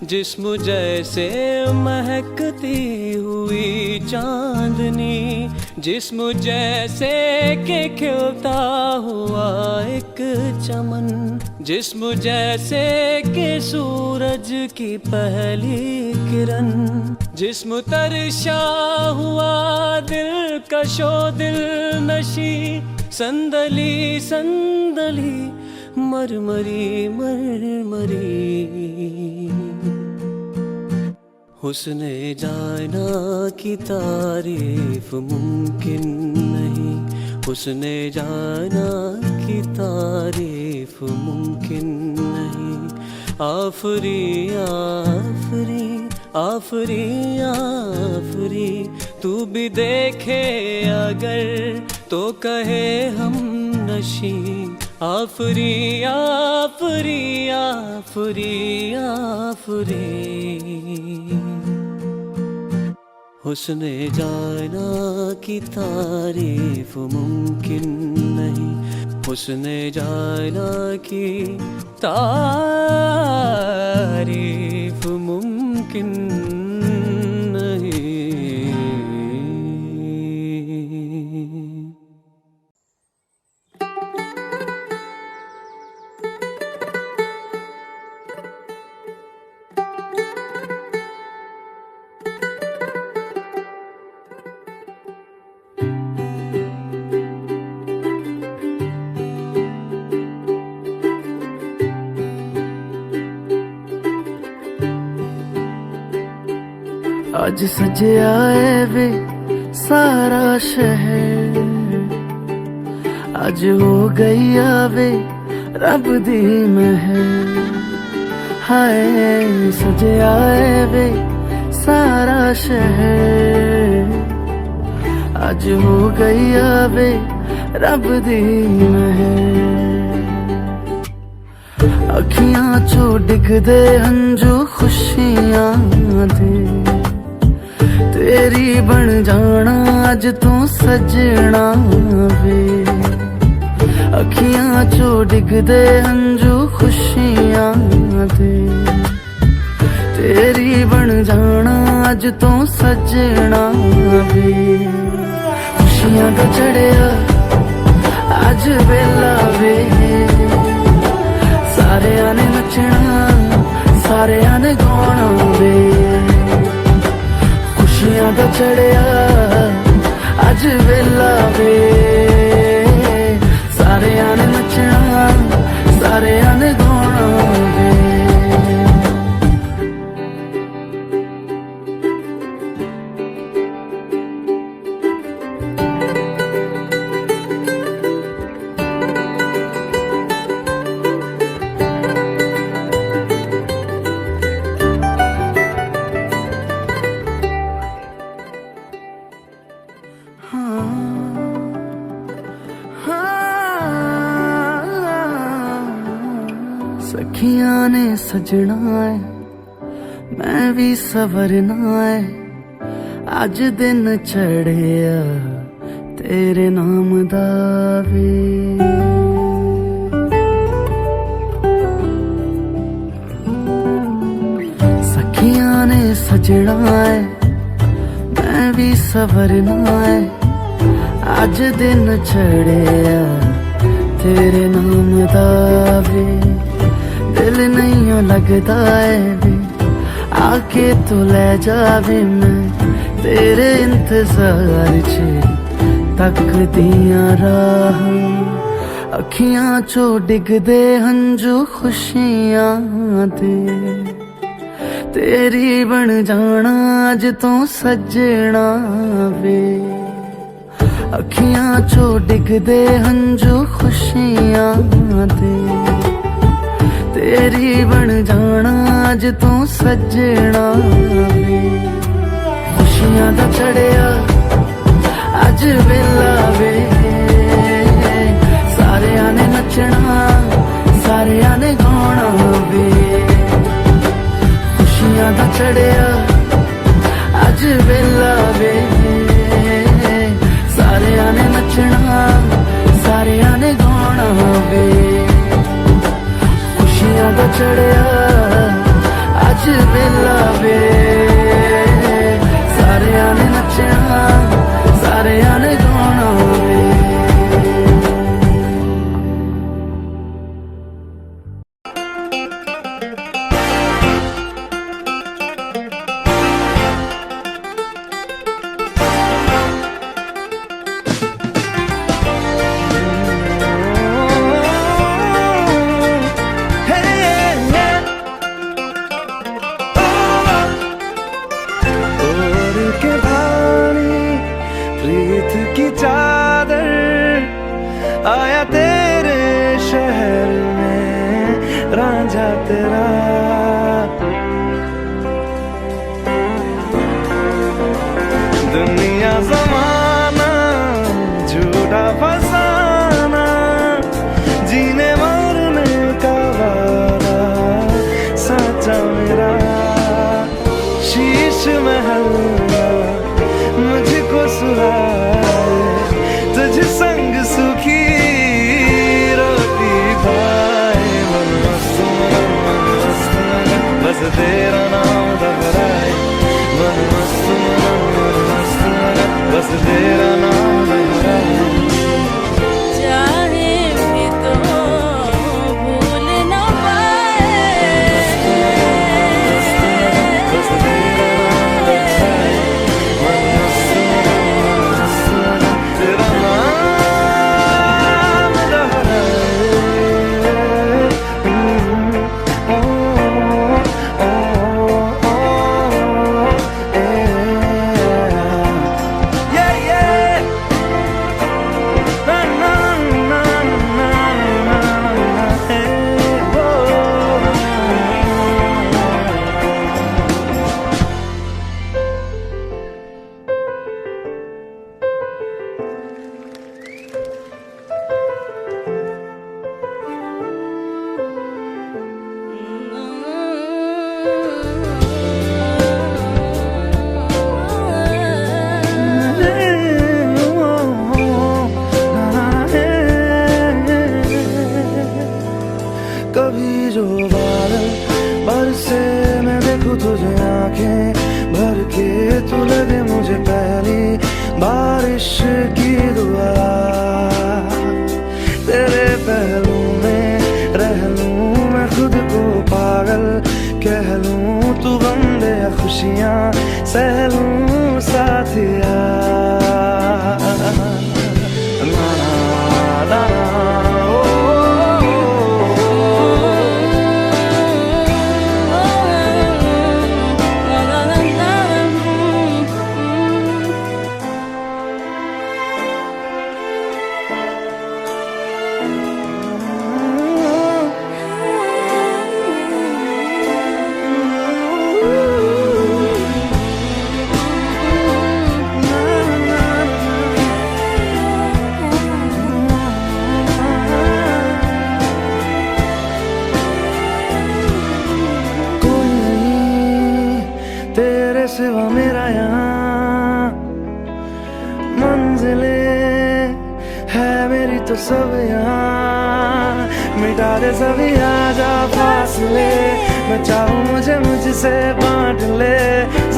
जिस्म जैसे महकती हुई चांदनी। जिस्म जैसे के खिलता हुआ एक चमन, जिस्म जैसे के सूरज की पहली किरण। जिस्म तरशा हुआ दिल कशो दिल नशी, संदली संदली मरमरी मरमरी। हुस्ने जाना की तारीफ मुमकिन नहीं। हुस्ने जाना की तारीफ मुमकिन नहीं। आफरी आफरी आफरी आफरी, तू भी देखे अगर तो कहे हम नशी। आफरी आफरी आफरी आफरी, हुस्ने जाना की तारीफ मुमकिन नहीं। हुस्ने जाना की तारीफ मुमकिन नहीं। आज सजया है वे सारा शहर, आज हो गई आवे रब दी महर। हाय सजया है वे सारा शहर, आज हो गई आवे रब दी महर। अखियां चो डिगदे हंजू खुशियां दे, तेरी बन जाना अज तू सजना वे। अखियां चो डिगदे हंजू खुशियां दे, तेरी बन जाना अज तू सजना वे। खुशियां दा चढ़िया अज वेला वे, सारेयां ने नचना सारेयां ने गाना वे। खुशियां दा चढ़िया अज वेला वे, सारेयां ने नचना सारेयां ने गाना वे। सखियां ने सजना है मैं भी सवरना है अज दिन चढ़िया तेरे नाम दा वे सखियां ने सजना है मैं भी सवरना है अज दिन चढ़िया तेरे नाम दा वे दिल नहीं लगता है वे आके तू ले जावे मैं तेरे इंतजार च तक दियां राह अखियां चो डिगदे हंजू खुशियां दे तेरी बन जाना अज तो सजना वे अखियां चो डिगदे हंजू खुशियां दे तेरी बन जाना अज तू सजना वे खुशियां दा चढ़िया अज वेला वे सारियां ने नचना सारियां ने गाना वे खुशियां दा चढ़िया अज वेला वे सारियां ने नचना सारियां ने गाना वे खुशियां दा चढ़िया अज वेला वे सारियां ने नचना सारियां ने गाना वे आया तेरे शहर में रांझा तेरा दुनिया जमाना झूठा फसाना जीने मरने का वादा सच्चा मेरा शीश महल मुझको सुहाए तुझ संग सुखी रोटी खाए मन मस्त बस तेरा नाम दोहराए मन मस्त बस तेरा नाम दोहराए चाहे भी तो भूल न पाए बस तेरा नाम दोहराए मन मस्त तेरा नाम कभी जो बादल बरसे मैं देखूं तुझे आंखें भर के तू लगे मुझे पहली बारिश की दुआ तेरे पहलू में रह लूं मैं खुद को पागल कह लूं तू बंदे खुशियां सह लूं साथिया तो सब यहाँ मिटा दे सभी आजा फासले, मैं चाहूँ मुझे मुझसे बांट ले,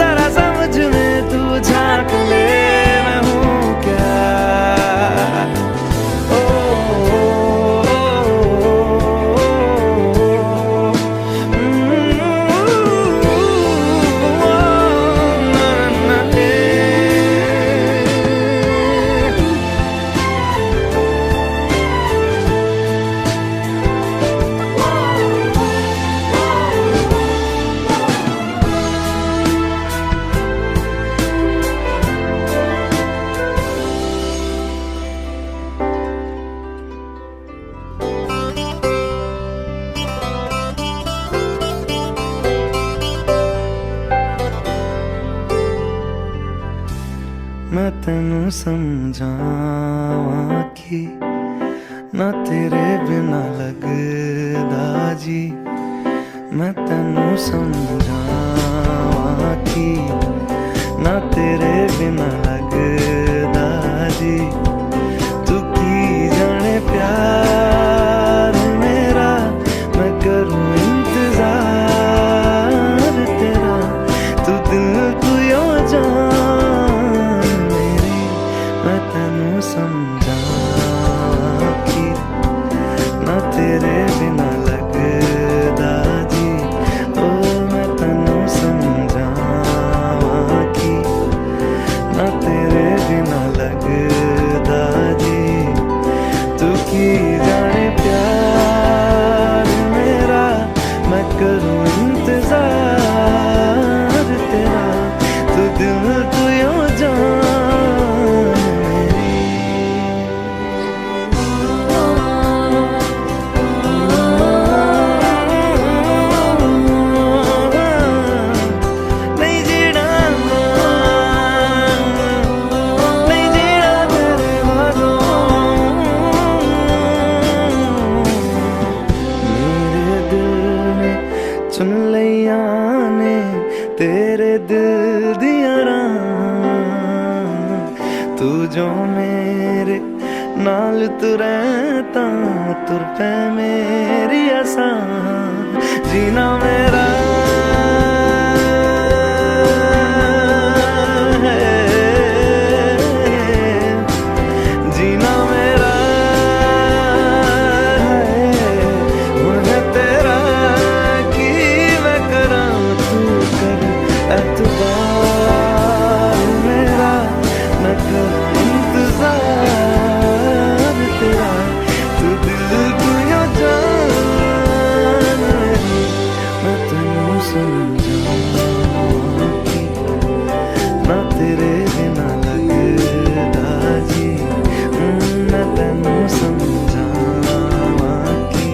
जरा समझ में तू झांक ले, मैं हूँ क्या मैं तेनू समझावां कि ना तेरे बिना लगदा जी, मैं तेनू समझावां कि ना तेरे बिना लगदा जी, तू की जाने प्यार मेरा, मैं करूं इंतजार तेरा, तू दिल तू यो जान समझा कि ना तेरे बिना लगदा जी, ओ मैं तन्नू समझा कि ना तेरे बिना लगदा जी, तू की जाने प्यार मेरा, मैं करूं इंतजार तेरा, तू दिल तू यो जान चुन लिया ने तेरे दिल दिया राह, तू जो मेरे नाल तुरता तुर पे मेरी आसान, जीना मेरा है, जीना मेरा एतबार मेरा, मैं करूं इंतजार तेरा, तू दिल तू यो जान मेरी, मैं तेनू समझावां कि ना तेरे बिना लगदा जी, मैं तेनू समझावां कि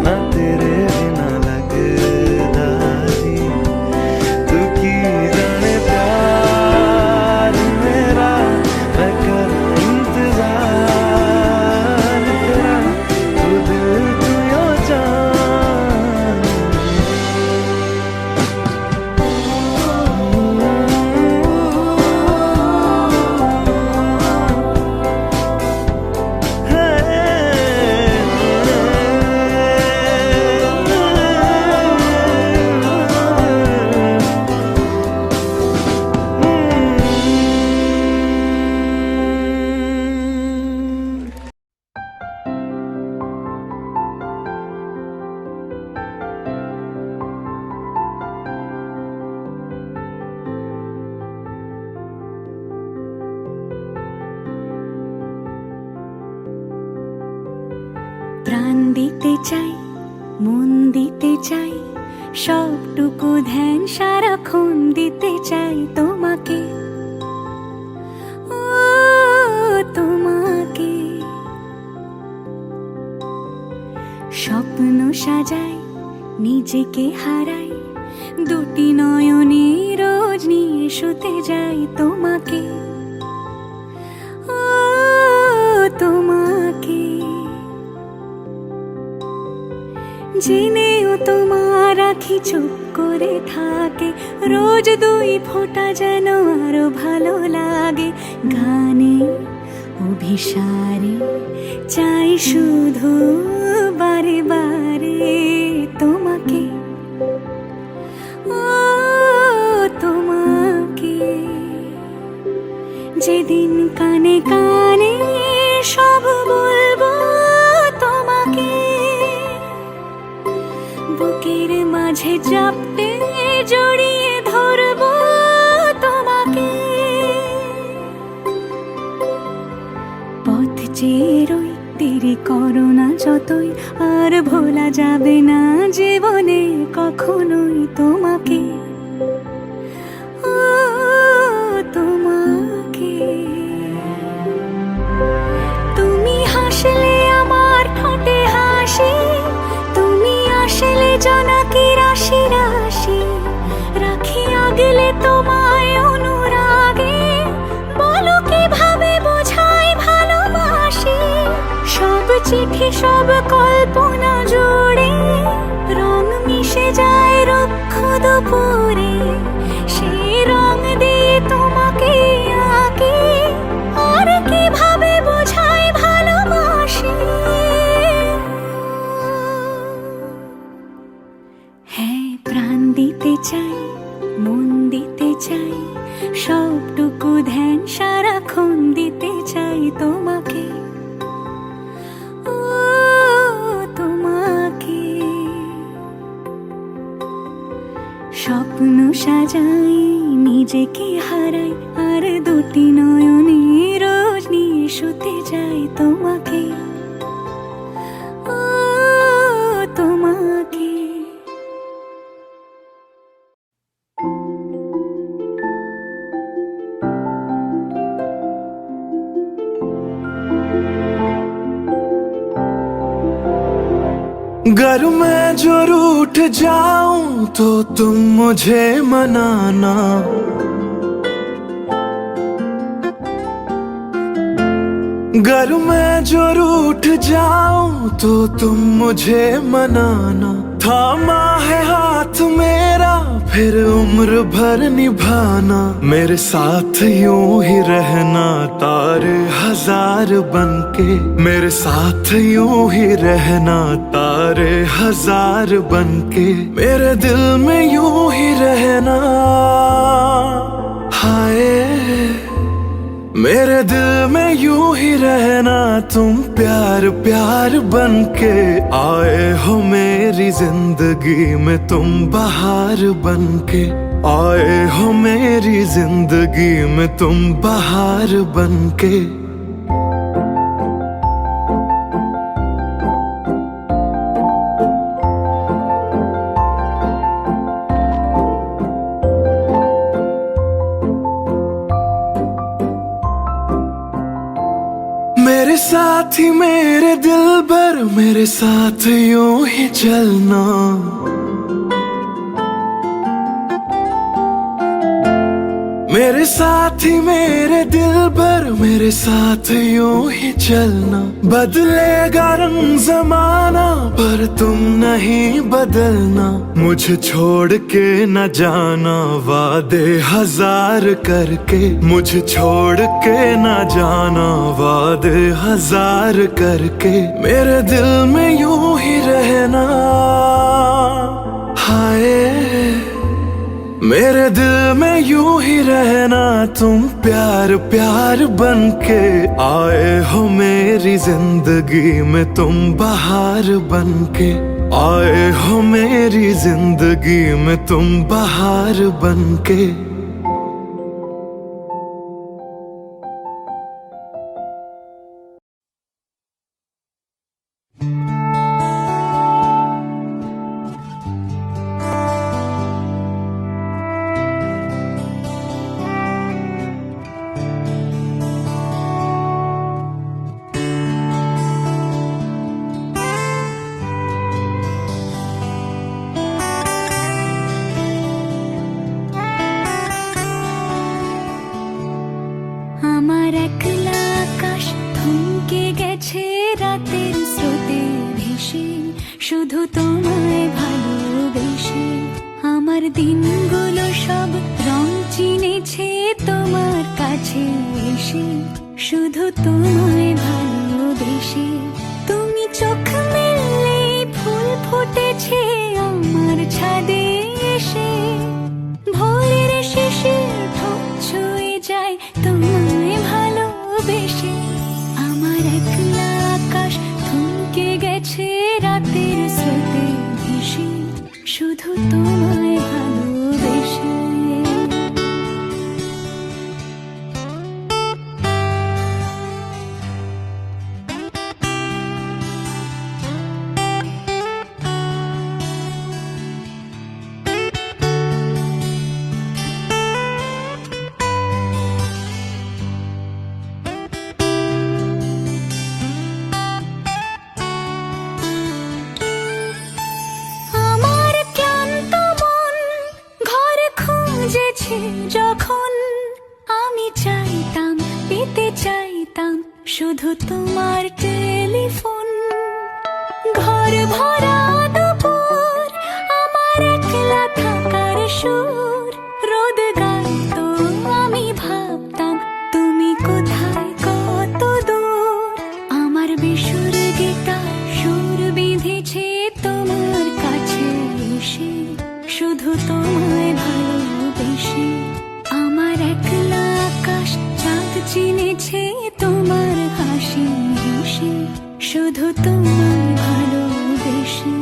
ना तेरे बिना लगदा जी, तू की जाने प्यार मेरा, मैं करूं इंतजार तेरा, तू दिल तू यो जान প্রাণ দিতে চাই, মন দিতে চাই, সবটুকু ধ্যান সারাক্ষণ দিতে চাই তোমাকে, ও তোমাকে, স্বপ্ন সাজাই, নিজেকে হারাই, দুটি নয়নে রোজ নিয়ে শুতে যাই তোমাকে, ও তোমাকে, জেনেও তোমার আখি চুপ করে থাকে, রোজ দুই ফোঁটা যেন আরো ভালো লাগে, গানে অভিসারে চাই শুধু বারে বারে তোমাকে, ও তোমাকে। যেদিন কানে কানে সব বলবো তোমাকে, বুকের মাঝে চাপতে জড়িয়ে ধরবো তোমাকে। পথ চেয়ে রই, দেরি করো না যতই, আর ভোলা যাবে না জীবনে কখনোই তোমাকে, ও তোমাকে। তুমি হাসলে আমার ঠোঁটে হাসি, তুমি আসলে জোনাকি রাশি রাশি, রাখি আগলে তোমায় অনুরাগে, বলো কিভাবে বোঝাই ভালোবাসি। সব চিঠি সব কল্পনা জুড়ে রং মিশে যায় রুক্ষ দুপুরে, সেই রং দিয়ে তোমাকে আঁকি, আর কিভাবে বোঝাই ভালোবাসি। হ্যাঁ, প্রাণ দিতে চাই, মন দিতে চাই, সবটুকু ধ্যান সারাক্ষণ দিতে চাই তোমাকে, ও তোমাকে। স্বপ্ন সাজাই, নিজেকে হারাই, আর দুটি নয়নে রোজ নিয়ে শুতে যাই তোমাকে, ও তোমাকে। अगर मैं जो रूठ जाऊं तो तुम मुझे मनाना, अगर मैं जो रूठ जाऊं तो तुम मुझे मनाना। थामा है हाथ मेरा फिर उम्र भर निभाना, मेरे साथ यूं ही रहना तारे हजार बनके, मेरे साथ यूं ही रहना तारे हजार बनके, मेरे दिल में यूं ही रहना। हाय मेरे दिल में यूं ही रहना, तुम प्यार प्यार बनके आए हो मेरी जिंदगी में, तुम बहार बनके आए हो मेरी जिंदगी में, तुम बहार बनके। मेरे साथ ही मेरे दिल भर, मेरे साथ यूं ही चलना, मेरे साथ ही मेरे दिल भर, मेरे साथ यूं ही चलना। बदलेगा रंग जमाना पर तुम नहीं बदलना, मुझे छोड़ के न जाना वादे हजार करके, मुझे छोड़ के न जाना वादे हजार करके, मेरे दिल में यूं ही रहना। हाय मेरे दिल में यूं ही रहना, तुम प्यार प्यार बनके आए हो मेरी जिंदगी में, तुम बहार बनके आए हो मेरी जिंदगी में, तुम बहार बनके। আমার একলা আকাশ থমকে গেছে রাতের স্রোতে ভেসে, শুধু তোমায় ভালোবেসে। আমার দিনগুলো সব রং চিনেছে তোমার কাছে এসে, শুধু তোমায় ভালোবেসে। তুমি চোখ মেললে ফুল ফুটেছে আমার ছাদে এসে। ভোরের শেষে ঠোঁট ছুঁয়ে যায় তোমায় ভালোবেসে। আমার একলা আকাশ থমকে গেছে রাতের স্রোতে ভেসে, শুধু তোমায় ভালোবেসে। আমার ক্লান্ত মন ঘর খুঁজেছে যখন, আমি চাইতাম পেতে চাইতাম শুধু তোমার টেলিফোন। ঘর ভরা দুপুর আমার একলা থাকার সুর, রোদ গাইতো আমি ভাবতাম তুমি কোথায় কত দূর। আমার বেসুর গিটার সুর বিঁধেছে তোমার কাছে এসে, শুধু তোমায় ভালোবেসে। আমার একলা আকাশ চাঁদ চিনেছে তোমার হাসি হেসে, শুধু তোমায় ভালোবেসে।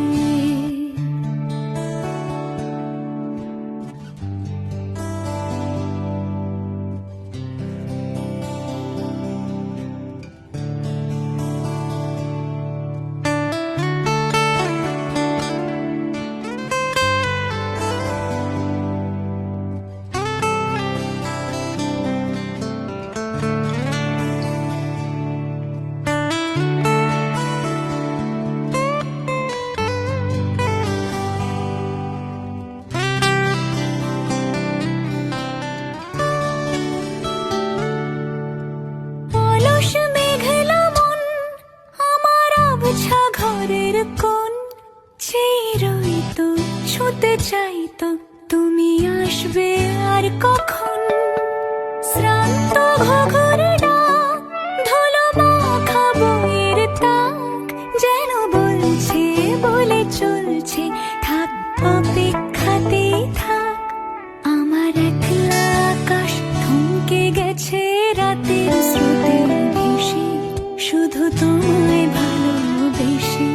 অলস মেঘলা মন আমার আবছা ঘরের কোণ, চেয়ে রইতো ছুঁতে চাইতো তুমি আসবে আর কখন। শ্রান্ত ঘঘর ডাক ধুলো মাখা বইয়ের তাক, যেন বলছে বলে চলছে থাক অপেক্ষাতেই থাক। আমার একলা আকাশ থমকে গেছে রাতের স্রোতে ভেসে, শুধু তোমায় ভালোবেসে।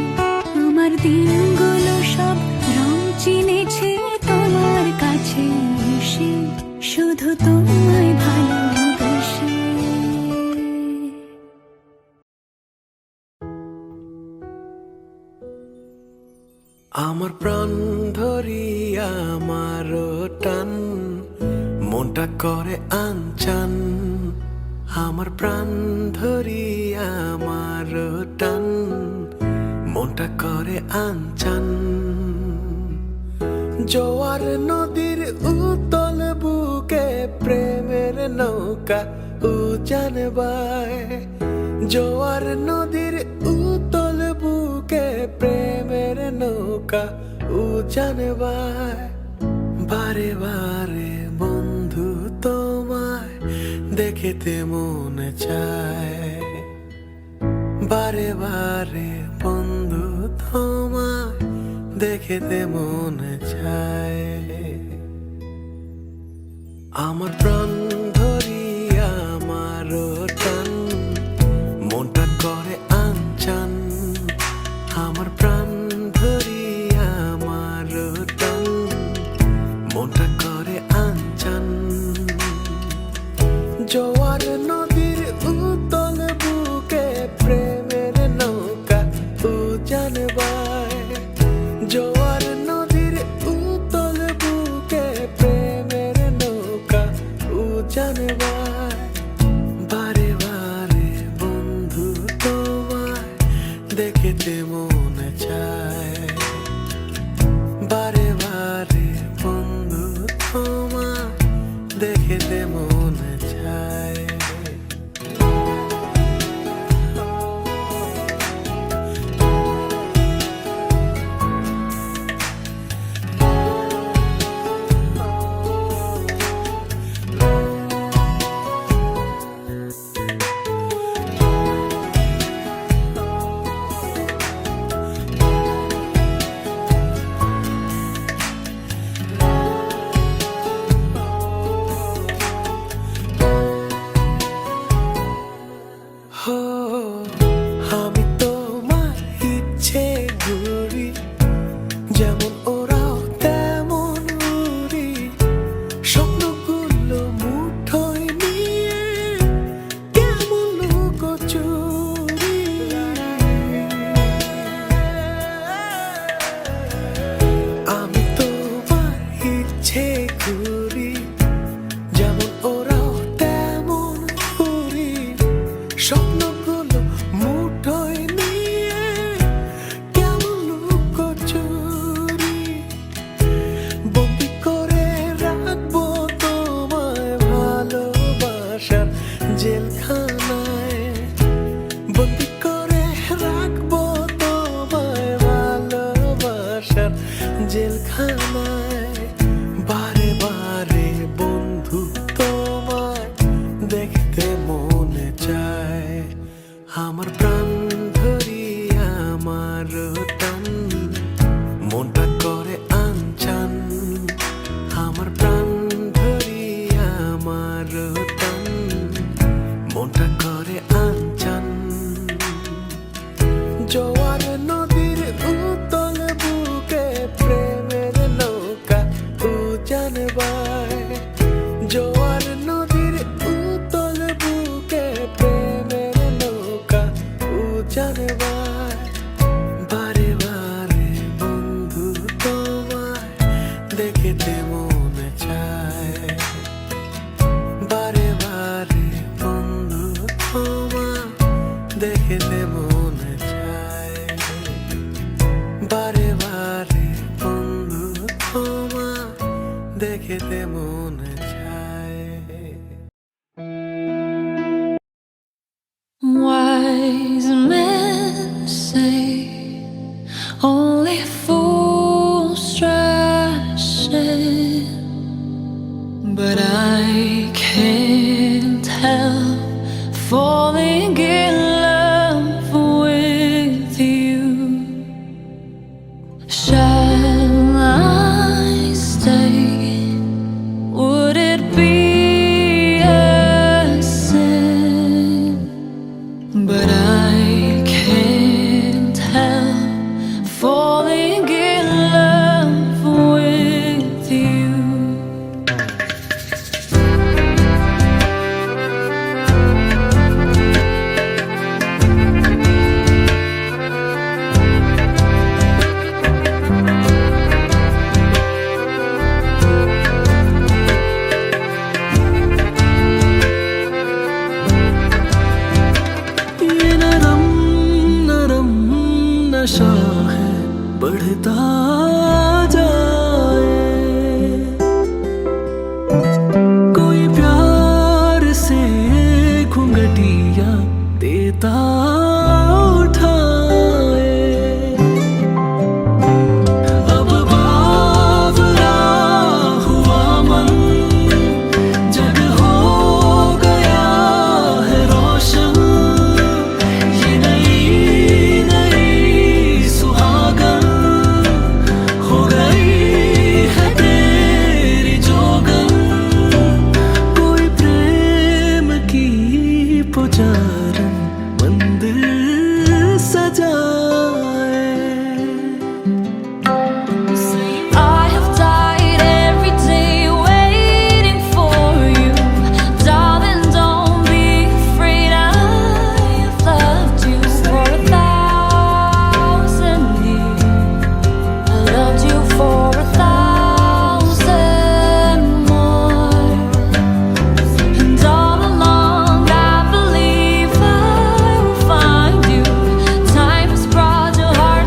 আমার দিনগুলো সব রং চিনেছে তোমার কাছে এসে, শুধু তোমায় ভালোবেসে। আমার প্রাণ ধরিয়া আমার টান, মনটা করে আনচান। আমার প্রাণ ধরিয়া আমার টান, মনটা করে আনচান। জোয়ার নদীর উতল বুকে প্রেমের নৌকা উজান বায়। জোয়ার নদীর উতল বুকে প্রেমের নৌকা উজান বায়। বারে বারে বন্ধু তোমায় দেখিতে মনে চায়। বারে বারে বন্ধু তোমায় দেখিতে মনে চায়। আমার প্রাণ ধরিয়া আমার টান, মনটা করে আনচান। আমার প্রাণ ধরিয়া আমার টান, মনটা করে আনচান। জোয়ার নদীর উতল বুকে প্রেমের নৌকা উজান বায়। জোয়ার নদীর উতল বুকে প্রেমের নৌকা উজান বায়। বারে বারে বন্ধু তোমায় দেখিতে মনে চায়। বারে বারে বন্ধু তোমায় দেখিতে মনে চায়। জেলখানায় বন্দি করে রাখবো তোমায় ভালোবাসার জেলখানায়। বারে বারে বন্ধু তোমায় দেখতে মনে চায়, আমার প্রাণ ধরি আমার টান মনটা করে আনচান, আমার প্রাণ ধরি আমার টান মনটা করে আনচান। জোয়ার নদীর উতল বুকে প্রেমের নৌকা উজান বায়, জোয়ার নদীর উতল বুকে প্রেমের নৌকা উজান বায়। বারে বারে বন্ধু তোমায় দেখতে মনে চায়, বারে বারে বন্ধু তোমায় দেখতে মনে চায়, বারে বারে বন্ধু তোমায় দেখতে মনে চায়। Wise men say only fools rush in, but I can't help falling in love with you. Shall I stay? Would it be a sin? But I can't help falling in love with you. ये नरम नरम नशा है बढ़ता जाए, कोई प्यार से घुंघटिया देता उठाए। अब बावरा हुआ मन जग हो गया है रोशन, ये नई नई सुहागन हो गई है तेरी जोगन। कोई प्रेम की पुजारन मंदिर सजाए। I have died every day waiting for you, darling. Don't be afraid. I have loved you for 1,000 years. I loved you for 1,000 more, and all along I believe I will find you. Time has brought your heart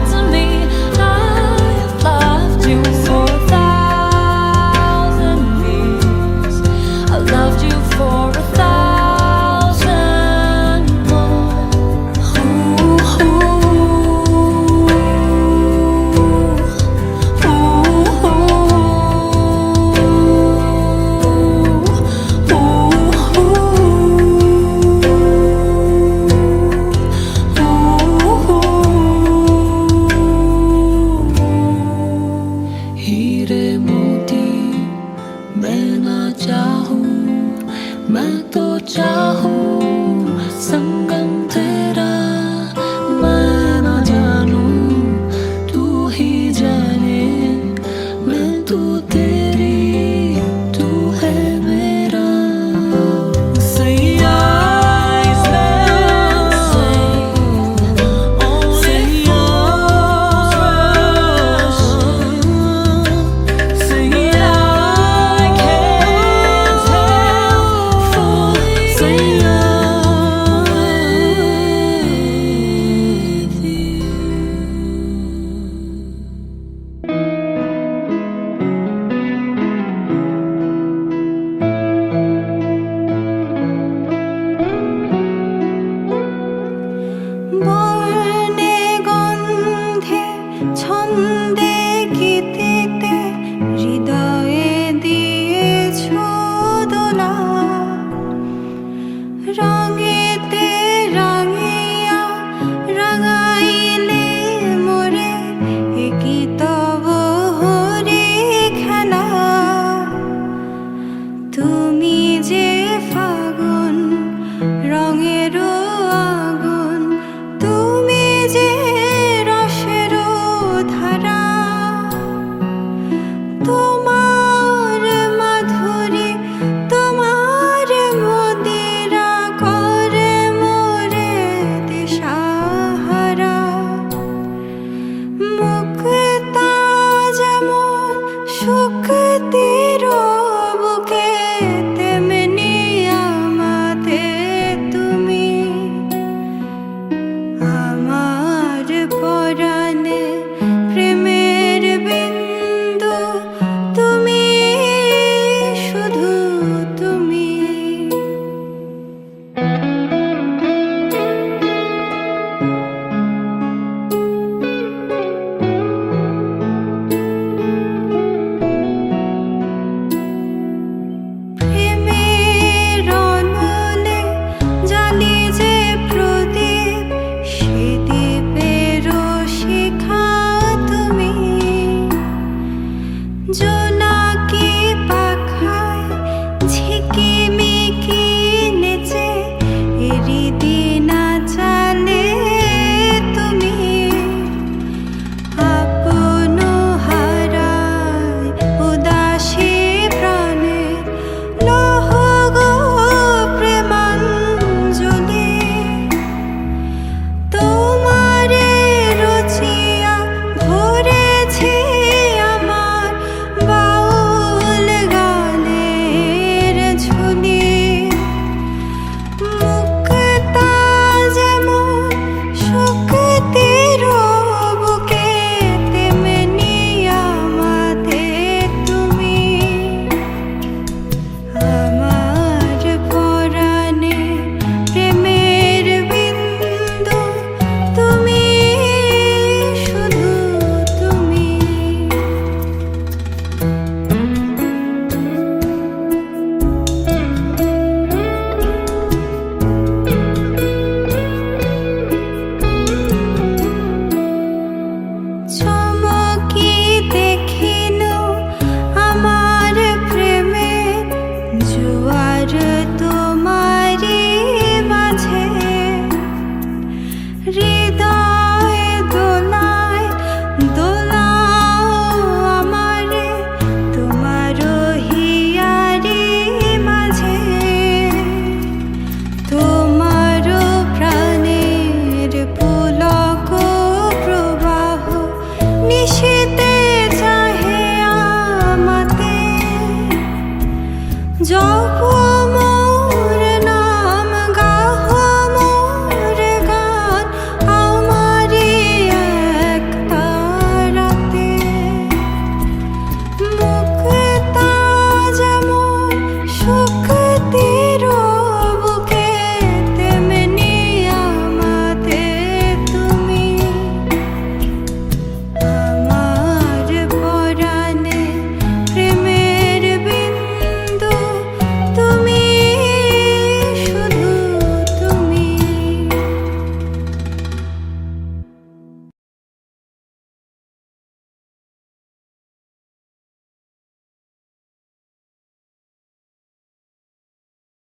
রঙেতে Rangia রঙাইলে মোরে কি তব হরে খেলা তুমি যে ফাগুন রঙেরও আগুন তুমি যে রসেরও ধারা তোমার মাধুরী তোমার মদিরা করে মোরে দিশাহারা মুক্তা যেমন শুকতির বুকে তেমনি আমাতে তুমি আমার পরাণে প্রেমের বিন্দু তুমি শুধু তুমি প্রেমের অনলে জ্বালি যে প্রদীপ সে দীপেরও শিখা তুমি জোনাকি পাখায় ঝিকিমিকি নেচে হৃদিনা চালে তুমি আপন হারায় উদাসী প্রাণে লহ গো প্রেমাঞ্জলি তোমারে রুচিয়া ভরেছি আমার বাউল গানের ঝুলি মুক্তা যেমন শুকতির বুকে তেমনি আমাতে তুমি আমার পরাণে প্রেমের বিন্দু তুমি শুধু তুমি চমকি দেখিল আমার প্রেমে জোয়ার তোমারি মাঝে